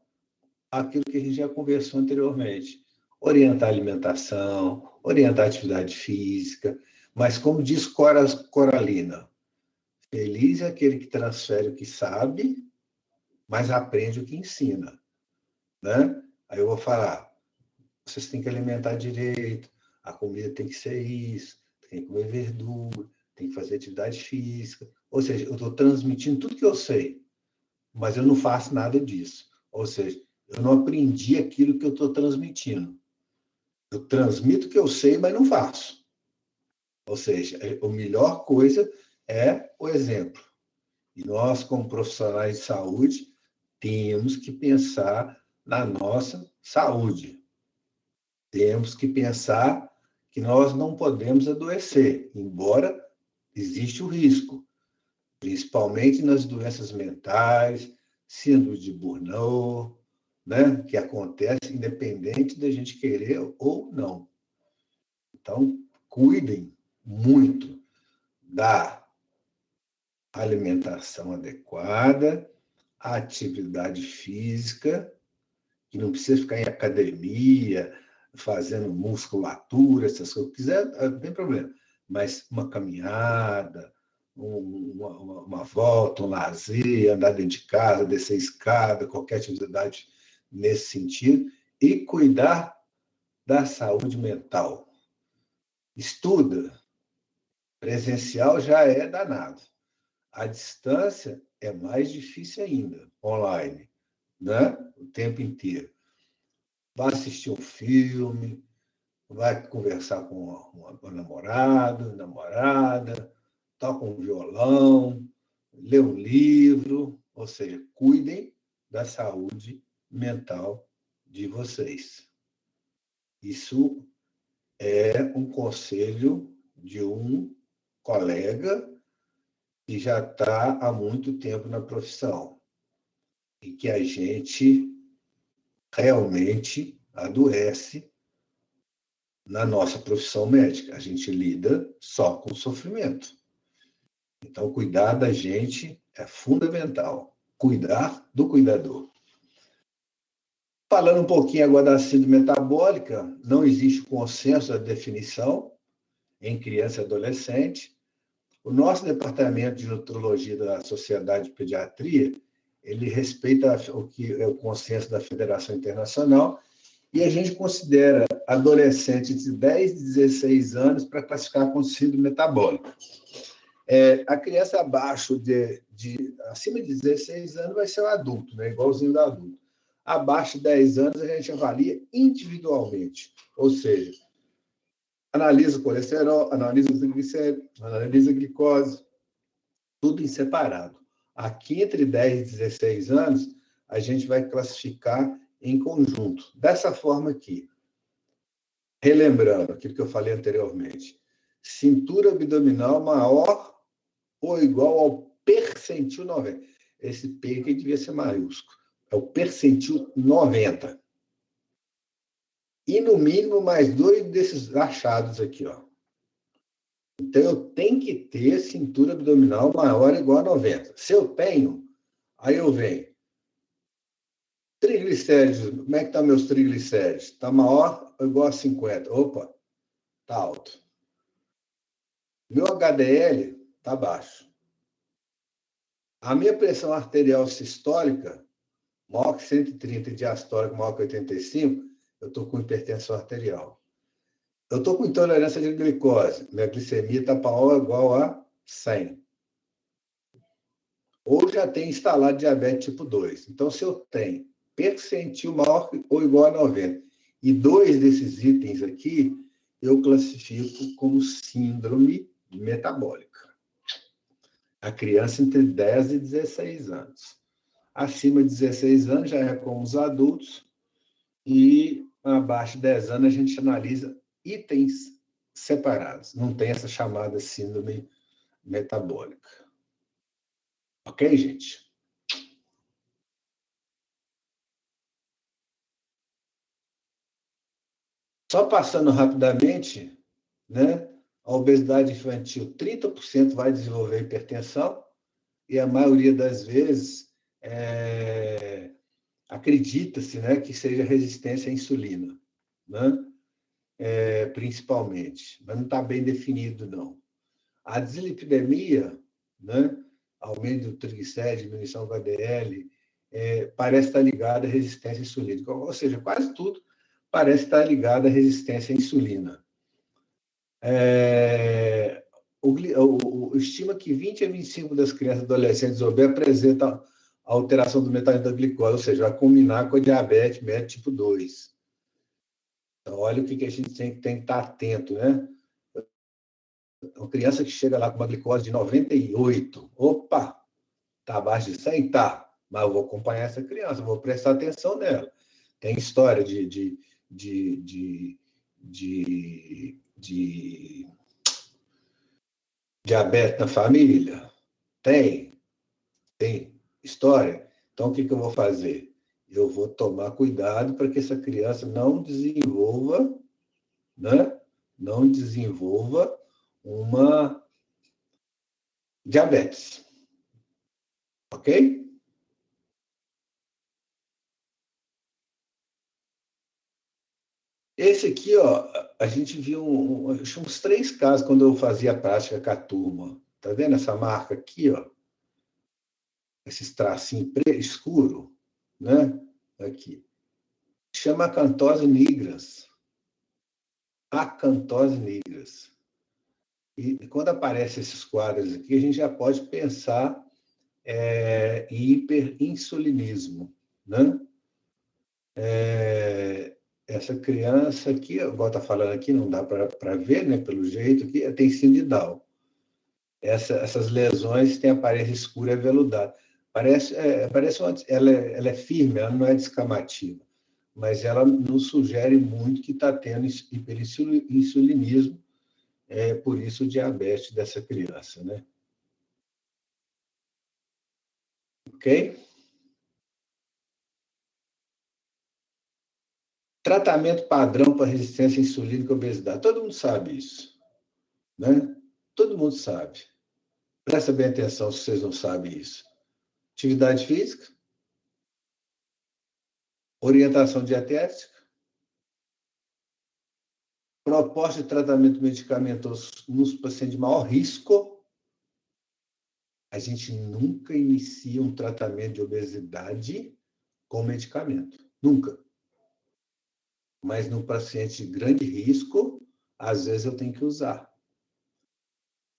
Aquilo que a gente já conversou anteriormente. Orientar a alimentação, orientar a atividade física, mas como diz Coralina, feliz é aquele que transfere o que sabe, mas aprende o que ensina, né? Aí eu vou falar, vocês têm que alimentar direito, a comida tem que ser isso, tem que comer verdura, tem que fazer atividade física. Ou seja, eu estou transmitindo tudo que eu sei, mas eu não faço nada disso. Ou seja, eu não aprendi aquilo que eu estou transmitindo. Eu transmito o que eu sei, mas não faço. Ou seja, a melhor coisa é o exemplo. E nós, como profissionais de saúde, temos que pensar na nossa saúde. Temos que pensar que nós não podemos adoecer, embora existe o risco, principalmente nas doenças mentais, síndrome de Burnout, né, que acontece independente da gente querer ou não. Então, cuidem muito da alimentação adequada, atividade física, que não precisa ficar em academia, fazendo musculatura, essas coisas. Se quiser, não tem problema. Mas uma caminhada, uma volta, um lazer, andar dentro de casa, descer escada, qualquer atividade nesse sentido, e cuidar da saúde mental. Estuda. Presencial já é danado. A distância é mais difícil ainda, online, né? O tempo inteiro. Vai assistir um filme, vai conversar com uma namorada, toca um violão, lê um livro, ou seja, cuidem da saúde mental de vocês. Isso é um conselho de um colega que já está há muito tempo na profissão e que a gente realmente adoece na nossa profissão médica. A gente lida só com sofrimento. Então, cuidar da gente é fundamental. Cuidar do cuidador. Falando um pouquinho agora da síndrome metabólica, não existe consenso da definição em criança e adolescente. O nosso departamento de nutrologia da Sociedade de Pediatria, ele respeita o que é o consenso da Federação Internacional e a gente considera adolescentes de 10 e 16 anos para classificar com síndrome metabólica. A criança acima de 16 anos vai ser um adulto, né? Igualzinho do adulto. Abaixo de 10 anos, a gente avalia individualmente, ou seja, analisa o colesterol, analisa o triglicérido, analisa a glicose, tudo em separado. Aqui, entre 10 e 16 anos, a gente vai classificar em conjunto. Dessa forma aqui. Relembrando aquilo que eu falei anteriormente. Cintura abdominal maior ou igual ao percentil 90. Esse P aqui devia ser maiúsculo. É o percentil 90. E, no mínimo, mais 2 desses achados aqui, ó. Então, eu tenho que ter cintura abdominal maior ou igual a 90. Se eu tenho, aí eu venho. Triglicéridos, como é que estão meus triglicéridos? Está maior ou igual a 50? Opa, está alto. Meu HDL está baixo. A minha pressão arterial sistólica, maior que 130 e diastólica maior que 85, eu estou com hipertensão arterial. Eu estou com intolerância de glicose. Minha glicemia está maior ou igual a 100. Ou já tem instalado diabetes tipo 2. Então, se eu tenho percentil maior ou igual a 90, e 2 desses itens aqui, eu classifico como síndrome metabólica. A criança entre 10 e 16 anos. Acima de 16 anos já é como os adultos, e abaixo de 10 anos a gente analisa itens separados. Não tem essa chamada síndrome metabólica. Ok, gente? Só passando rapidamente, né? A obesidade infantil, 30% vai desenvolver hipertensão, e a maioria das vezes acredita-se, né, que seja resistência à insulina, né? Principalmente, mas não está bem definido, não. A dislipidemia, né, aumento do triglicérides, diminuição do HDL, parece estar ligada à resistência insulínica, ou seja, quase tudo parece estar ligado à resistência à insulina. Estima que 20 a 25 das crianças e adolescentes obesos apresentam alteração do metabolismo da glicose, ou seja, vai combinar com a diabetes média tipo 2. Então, olha o que a gente tem que estar atento, né? Uma criança que chega lá com uma glicose de 98, opa, está abaixo de 100? Tá, mas eu vou acompanhar essa criança, vou prestar atenção nela. Tem história de diabetes na família? Tem história. Então, o que eu vou fazer? Eu vou tomar cuidado para que essa criança não desenvolva, né? Não desenvolva uma diabetes. Ok? Esse aqui, ó, a gente viu uns 3 casos quando eu fazia a prática com a turma. Tá vendo essa marca aqui, ó? Esse tracinho escuro, né? Aqui. Chama acantose nigrans. Acantose nigrans. E quando aparecem esses quadros aqui, a gente já pode pensar em hiperinsulinismo, né? Essa criança aqui, igual está falando aqui, não dá para ver, né? Pelo jeito aqui, tem síndrome de Down. Essas lesões têm aparência escura e aveludada. Parece ela é firme, ela não é descamativa, mas ela nos sugere muito que está tendo hiperinsulinismo, por isso o diabetes dessa criança, né? Ok? Tratamento padrão para resistência insulínica e obesidade. Todo mundo sabe isso, né? Todo mundo sabe. Presta bem atenção se vocês não sabem isso. Atividade física, orientação dietética, proposta de tratamento medicamentoso nos pacientes de maior risco. A gente nunca inicia um tratamento de obesidade com medicamento. Nunca. Mas no paciente de grande risco, às vezes eu tenho que usar.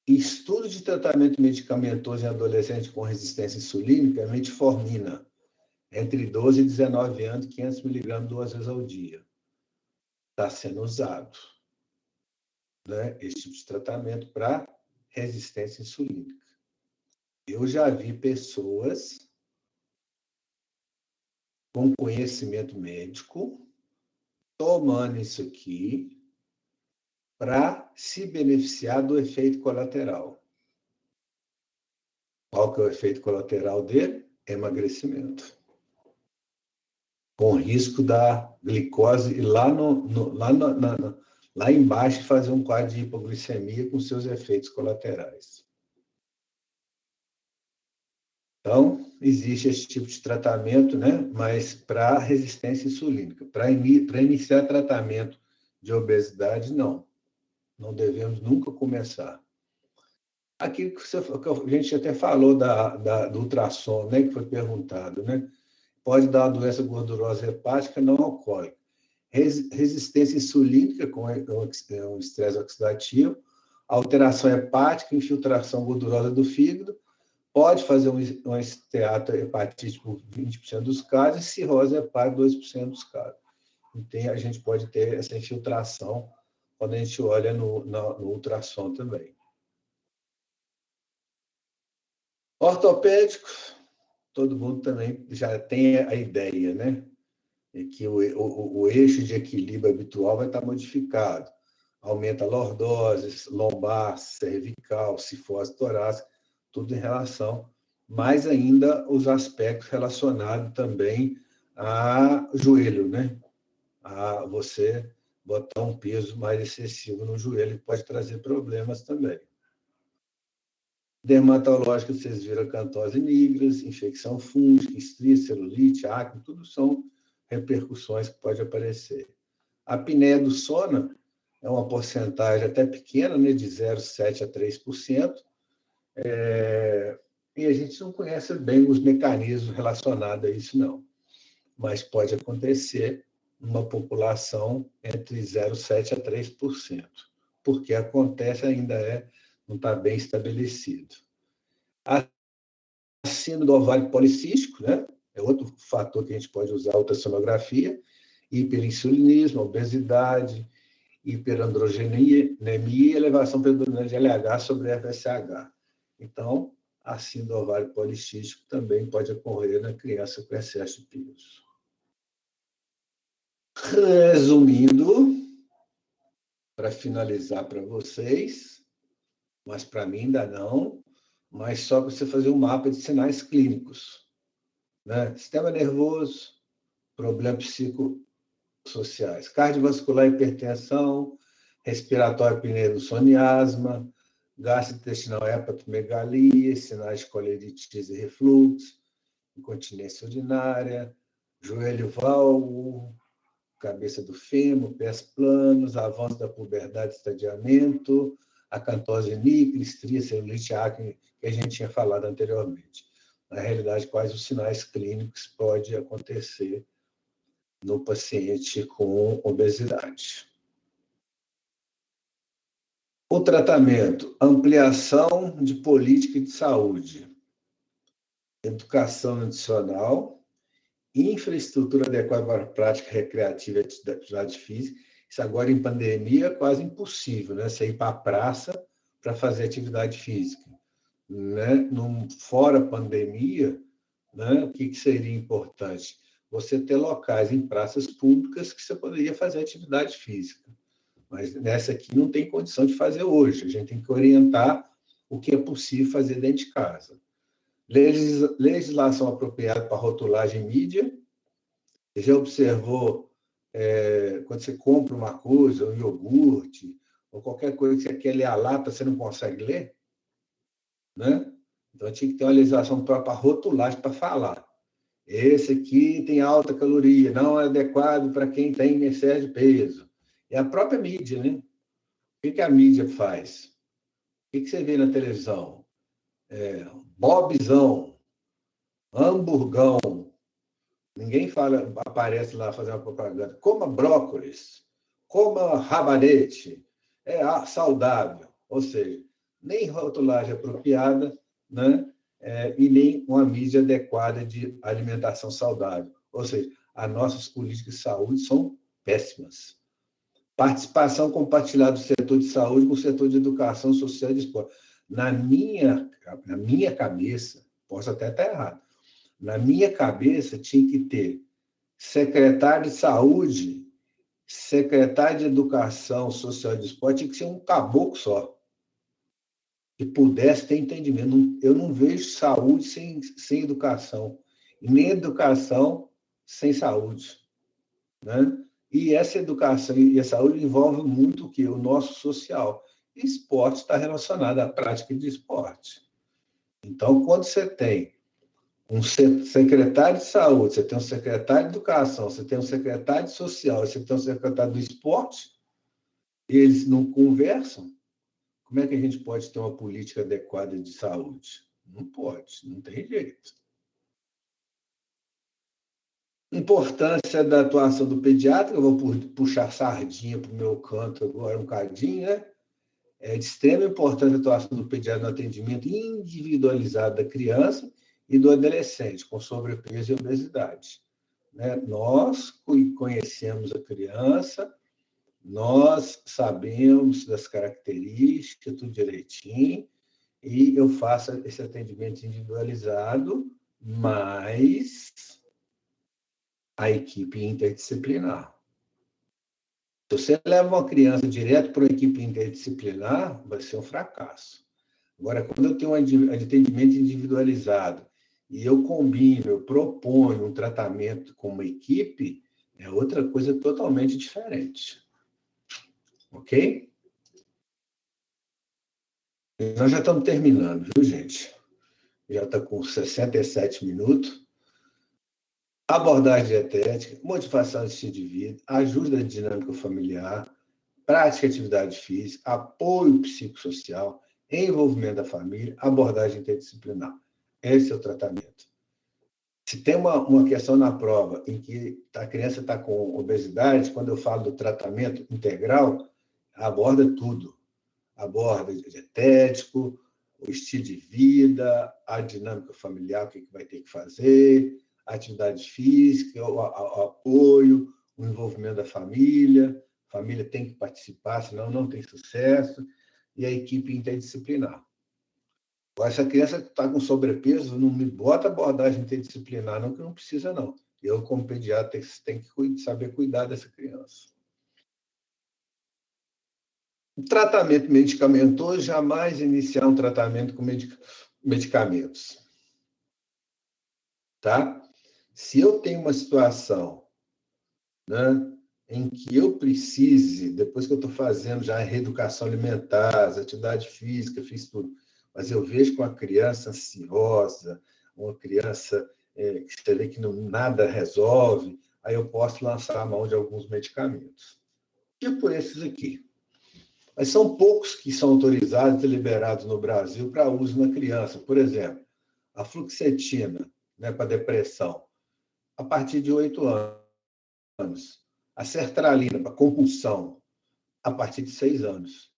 Estudo de tratamento medicamentoso em adolescente com resistência insulínica, metformina, entre 12 e 19 anos, 500 mg 2 vezes ao dia. Está sendo usado, né, esse tipo de tratamento para resistência insulínica. Eu já vi pessoas com conhecimento médico tomando isso aqui para se beneficiar do efeito colateral. Qual que é o efeito colateral dele? Emagrecimento. Com risco da glicose ir lá embaixo fazer um quadro de hipoglicemia com seus efeitos colaterais. Então, existe esse tipo de tratamento, né? Mas para resistência insulínica. Para iniciar tratamento de obesidade, não. Não devemos nunca começar. Aquilo que a gente até falou do ultrassom, né? Que foi perguntado, né? Pode dar uma doença gordurosa hepática não alcoólica. Resistência insulínica, com um estresse oxidativo, alteração hepática, infiltração gordurosa do fígado, pode fazer um esteatohepatite por 20% dos casos e cirrose hepática 2% dos casos. Então, a gente pode ter essa infiltração quando a gente olha no ultrassom também. Ortopédico, todo mundo também já tem a ideia, né? É que o eixo de equilíbrio habitual vai estar modificado. Aumenta a lordose, lombar, cervical, cifose torácica, tudo em relação, mais ainda os aspectos relacionados também a joelho, né? A você botar um peso mais excessivo no joelho, que pode trazer problemas também. Dermatológica, vocês viram acantose nigris, infecção fúngica, estria, celulite, acne, tudo são repercussões que podem aparecer. A apneia do sono é uma porcentagem até pequena, né, de 0,7% a 3%, e a gente não conhece bem os mecanismos relacionados a isso, não. Mas pode acontecer numa população entre 0,7% a 3%, porque acontece ainda não está bem estabelecido. A síndrome do ovário policístico, né? É outro fator que a gente pode usar, a ultrassonografia, hiperinsulinismo, obesidade, hiperandrogenemia e elevação predominante de LH sobre FSH. Então, a síndrome do ovário policístico também pode ocorrer na criança com excesso de peso. Resumindo, para finalizar para vocês, mas para mim ainda não, mas só para você fazer um mapa de sinais clínicos, né? Sistema nervoso, problemas psicossociais, cardiovascular, hipertensão, respiratório, pneumoniasma, gastrointestinal, hepatomegalia, sinais de colerite e refluxo, incontinência urinária, joelho valgo, cabeça do fêmur, pés planos, avanço da puberdade, estadiamento, acantose níquel, estria, celulite, acne, que a gente tinha falado anteriormente. Na realidade, quais os sinais clínicos podem acontecer no paciente com obesidade. O tratamento, ampliação de política de saúde, educação nutricional, infraestrutura adequada para a prática recreativa e atividade física. Isso agora em pandemia é quase impossível, né? Você ir para a praça para fazer atividade física, né? Fora pandemia, né? O que seria importante? Você ter locais em praças públicas que você poderia fazer atividade física. Mas nessa aqui não tem condição de fazer hoje. A gente tem que orientar o que é possível fazer dentro de casa. Legislação apropriada para rotulagem mídia. Você já observou, quando você compra uma coisa, um iogurte, ou qualquer coisa que você quer ler a lata, você não consegue ler? Né? Então, tinha que ter uma legislação própria para rotulagem, para falar. Esse aqui tem alta caloria, não é adequado para quem tem excesso de peso. É a própria mídia, né? O que a mídia faz? O que você vê na televisão? Bobzão, hamburgão. Ninguém aparece lá fazendo uma propaganda. Coma brócolis, coma rabanete, é saudável. Ou seja, nem rotulagem apropriada, né? E nem uma mídia adequada de alimentação saudável. Ou seja, as nossas políticas de saúde são péssimas. Participação compartilhada do setor de saúde com o setor de educação social e de esporte. Na minha cabeça, posso até estar errado, na minha cabeça tinha que ter secretário de saúde, secretário de educação, social e de esporte, tinha que ser um caboclo só, que pudesse ter entendimento. Eu não vejo saúde sem educação, e nem educação sem saúde, né? E essa educação e a saúde envolve muito o quê? O nosso social. E esporte está relacionado à prática de esporte. Então, quando você tem um secretário de saúde, você tem um secretário de educação, você tem um secretário de social, você tem um secretário do esporte, e eles não conversam, como é que a gente pode ter uma política adequada de saúde? Não pode, não tem jeito. Importância da atuação do pediatra, eu vou puxar sardinha para o meu canto agora um cadinho, né? É de extrema importância a atuação do pediatra no atendimento individualizado da criança e do adolescente com sobrepeso e obesidade, né? Nós conhecemos a criança, nós sabemos das características, tudo direitinho, e eu faço esse atendimento individualizado, mas a equipe interdisciplinar. Se você leva uma criança direto para uma equipe interdisciplinar, vai ser um fracasso. Agora, quando eu tenho um atendimento individualizado e eu combino, eu proponho um tratamento com uma equipe, é outra coisa totalmente diferente. Ok? Nós já estamos terminando, viu, gente? Já está com 67 minutos. Abordagem dietética, modificação de estilo de vida, ajuda à dinâmica familiar, prática de atividade física, apoio psicossocial, envolvimento da família, abordagem interdisciplinar. Esse é o tratamento. Se tem uma questão na prova em que a criança está com obesidade, quando eu falo do tratamento integral, aborda tudo. Aborda o dietético, o estilo de vida, a dinâmica familiar, o que vai ter que fazer, a atividade física, o apoio, o envolvimento da família. A família tem que participar, senão não tem sucesso. E a equipe interdisciplinar. Agora, se a criança está com sobrepeso, não me bota abordagem interdisciplinar, não, que não precisa, não. Eu, como pediatra, tenho que saber cuidar dessa criança. O tratamento medicamentoso, jamais iniciar um tratamento com medicamentos. Tá? Se eu tenho uma situação, né, em que eu precise, depois que eu estou fazendo já a reeducação alimentar, as atividades físicas, fiz tudo, mas eu vejo com uma criança ansiosa, uma criança que você vê que nada resolve, aí eu posso lançar a mão de alguns medicamentos. Tipo esses aqui. Mas são poucos que são autorizados e liberados no Brasil para uso na criança. Por exemplo, a fluoxetina, né, para depressão, a partir de 8 anos. A sertralina, para compulsão, a partir de 6 anos.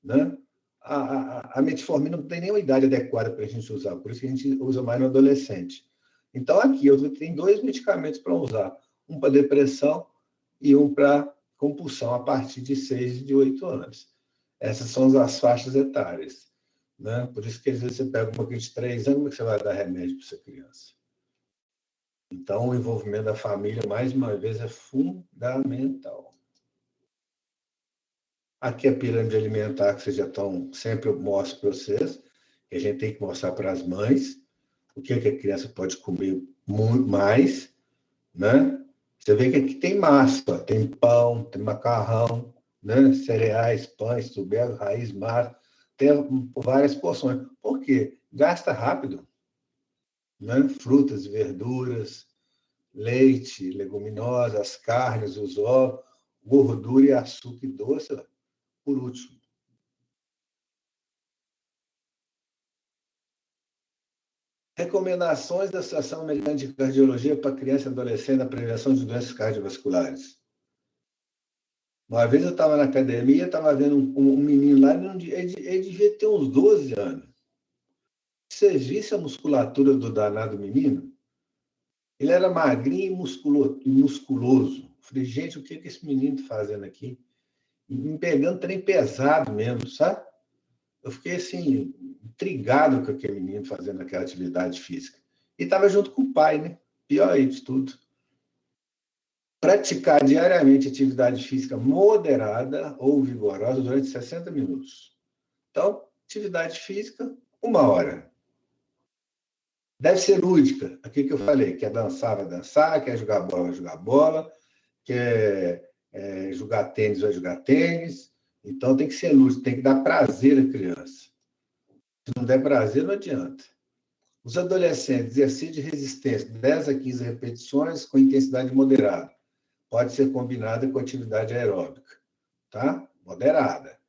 Né? A metformina não tem nenhuma idade adequada para a gente usar, por isso que a gente usa mais no adolescente. Então, aqui eu tenho 2 medicamentos para usar, um para depressão e um para compulsão, a partir de 6 e de 8 anos. Essas são as faixas etárias. Né? Por isso que, às vezes, você pega uma criança de 3 anos, como é que você vai dar remédio para essa criança? Então, o envolvimento da família, mais uma vez, é fundamental. Aqui a pirâmide alimentar, que vocês já estão, sempre eu mostro para vocês, que a gente tem que mostrar para as mães o que a criança pode comer muito mais, né? Você vê que aqui tem massa, tem pão, tem macarrão, né? Cereais, pães, tubérculos, raiz, massa, tem várias porções. Por quê? Gasta rápido, né? Frutas e verduras, leite, leguminosas, carnes, os ovos, gordura e açúcar e doce, por último. Recomendações da Associação Americana de Cardiologia para criança e adolescente na prevenção de doenças cardiovasculares. Uma vez eu estava na academia, estava vendo um menino lá, ele devia ter uns 12 anos. Se você visse a musculatura do danado menino, ele era magrinho e musculoso. Falei, gente, o que esse menino está fazendo aqui? E me pegando trem pesado mesmo, sabe? Eu fiquei, assim, intrigado com aquele menino fazendo aquela atividade física. E estava junto com o pai, né? Pior aí de tudo. Praticar diariamente atividade física moderada ou vigorosa durante 60 minutos. Então, atividade física, 1 hora. Deve ser lúdica, aquilo que eu falei, quer dançar, vai dançar, quer jogar bola, vai jogar bola, quer jogar tênis, vai jogar tênis. Então, tem que ser lúdico, tem que dar prazer à criança. Se não der prazer, não adianta. Os adolescentes, exercício de resistência, 10 a 15 repetições com intensidade moderada. Pode ser combinada com atividade aeróbica, tá? Moderada.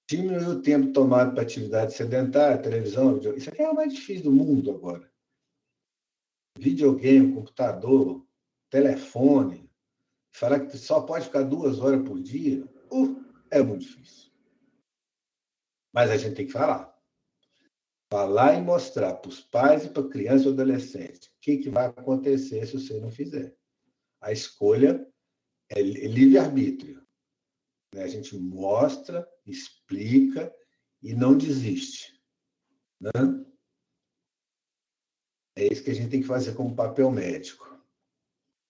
Diminuir o tempo tomado para atividade sedentária, televisão, videogame. Isso aqui é o mais difícil do mundo agora. Videogame, computador, telefone. Falar que só pode ficar 2 horas por dia, é muito difícil. Mas a gente tem que falar. Falar e mostrar para os pais e para a criança e adolescente o que vai acontecer se você não fizer. A escolha é livre-arbítrio. A gente mostra, explica e não desiste. Né? É isso que a gente tem que fazer como papel médico.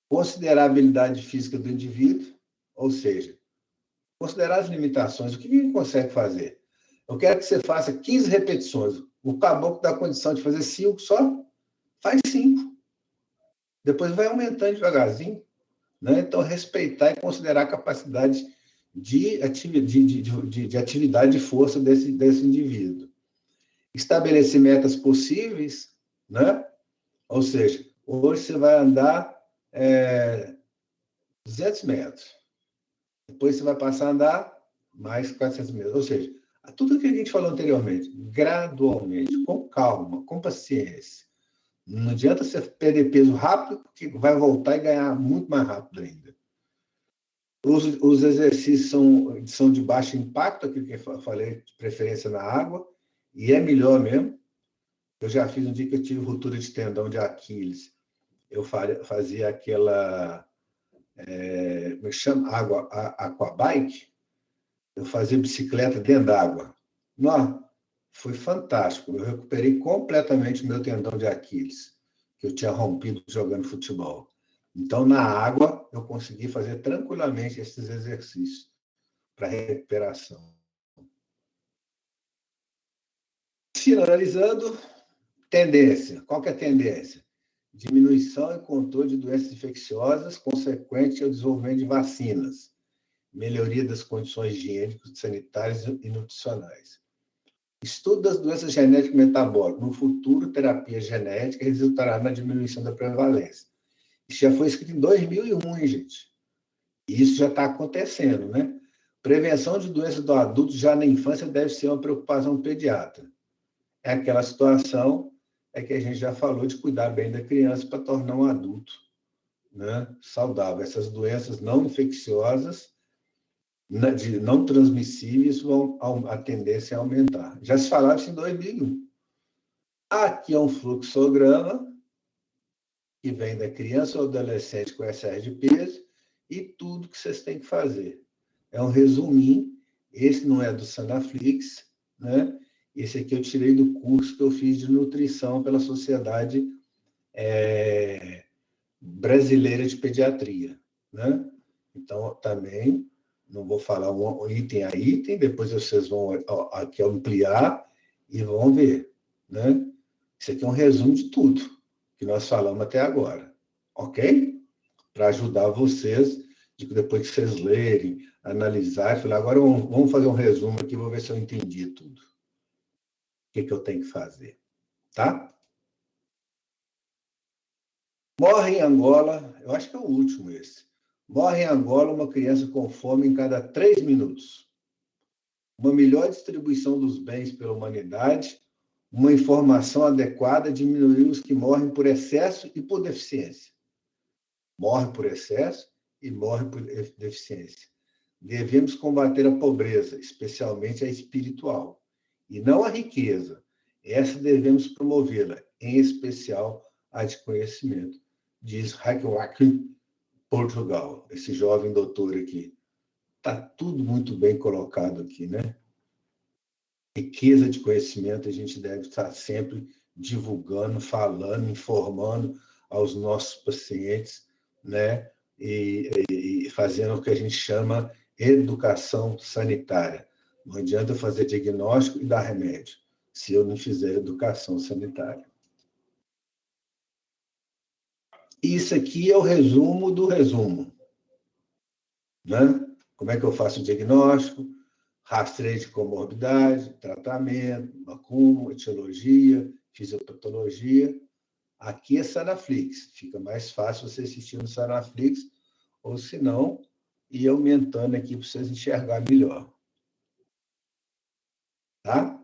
Considerar a habilidade física do indivíduo, ou seja, considerar as limitações. O que ele consegue fazer? Eu quero que você faça 15 repetições. O caboclo dá condição de fazer 5 só? Faz 5. Depois vai aumentando devagarzinho. Né? Então, respeitar e considerar a capacidade de atividade de força desse indivíduo. Estabelecer metas possíveis, né? Ou seja, hoje você vai andar 200 metros. Depois você vai passar a andar mais 400 metros. Ou seja, tudo o que a gente falou anteriormente, gradualmente, com calma, com paciência. Não adianta você perder peso rápido, porque vai voltar e ganhar muito mais rápido ainda. Os exercícios são de baixo impacto, aquilo que eu falei, de preferência na água, e é melhor mesmo. Eu já fiz um dia que eu tive ruptura de tendão de Aquiles. Eu fazia aquela, como é que chama? Aquabike. Eu fazia bicicleta dentro d'água. Foi fantástico. Eu recuperei completamente o meu tendão de Aquiles, que eu tinha rompido jogando futebol. Então, na água, eu consegui fazer tranquilamente esses exercícios para recuperação. Finalizando, tendência. Qual que é a tendência? Diminuição e controle de doenças infecciosas consequente ao desenvolvimento de vacinas. Melhoria das condições higiênicas, sanitárias e nutricionais. Estudo das doenças genéticas metabólicas. No futuro, terapia genética resultará na diminuição da prevalência. Isso já foi escrito em 2001, hein, gente? E isso já está acontecendo, né? Prevenção de doenças do adulto já na infância deve ser uma preocupação do pediatra. É aquela situação que a gente já falou de cuidar bem da criança para tornar um adulto, né, saudável. Essas doenças não infecciosas, não transmissíveis, a tendência a aumentar. Já se falava isso em 2001. Aqui é um fluxograma que vem da criança ou adolescente com excesso de peso e tudo que vocês têm que fazer. É um resuminho. Esse não é do Sanaflix, né? Esse aqui eu tirei do curso que eu fiz de nutrição pela Sociedade Brasileira de Pediatria, né? Então, também, não vou falar um item a item, depois vocês vão aqui ampliar e vão ver, né? Isso aqui é um resumo de tudo que nós falamos até agora, ok? Para ajudar vocês, depois que vocês lerem, analisarem, falar, agora vamos fazer um resumo aqui, vou ver se eu entendi tudo. O que eu tenho que fazer, tá? Morre em Angola, eu acho que é o último esse. Morre em Angola uma criança com fome em cada 3 minutos. Uma melhor distribuição dos bens pela humanidade, uma informação adequada diminuiu os que morrem por excesso e por deficiência. Morre por excesso e morre por deficiência. Devemos combater a pobreza, especialmente a espiritual, e não a riqueza. Essa devemos promovê-la, em especial a de conhecimento, diz Hakwaki, Portugal, esse jovem doutor aqui. Está tudo muito bem colocado aqui, né? riqueza de conhecimento, a gente deve estar sempre divulgando, falando, informando aos nossos pacientes, né? E fazendo o que a gente chama educação sanitária. Não adianta fazer diagnóstico e dar remédio, se eu não fizer educação sanitária. Isso aqui é o resumo do resumo, né? Como é que eu faço o diagnóstico, rastreio de comorbidade, tratamento, acúmulo, etiologia, fisiopatologia. Aqui é Sanaflix, fica mais fácil você assistir no Sanaflix, ou se não, ir aumentando aqui para vocês enxergar melhor. Tá?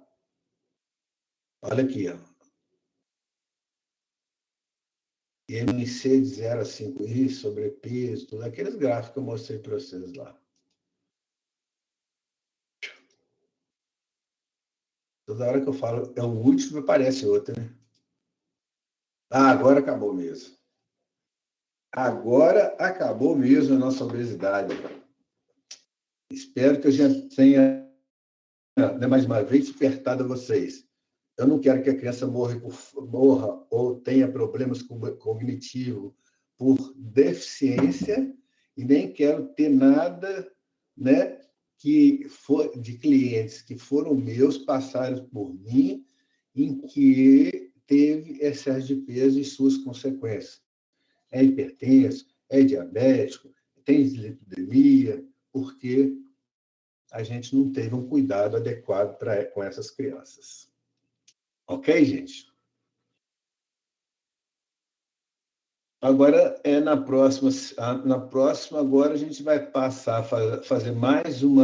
Olha aqui, ó. IMC de 0 a 5i, sobrepeso, tudo aqueles gráficos que eu mostrei para vocês lá. Toda hora que eu falo é o último, aparece outro, né? Ah, agora acabou mesmo. Agora acabou mesmo a nossa obesidade. Espero que eu já tenha, mais uma vez, despertado a vocês. Eu não quero que a criança morra ou tenha problemas cognitivos por deficiência e nem quero ter nada, né, que for de clientes que foram meus, passaram por mim, em que teve excesso de peso e suas consequências. É hipertenso, é diabético, tem dislipidemia, porque a gente não teve um cuidado adequado com essas crianças. Ok, gente? Agora, na próxima, agora a gente vai passar a fazer mais um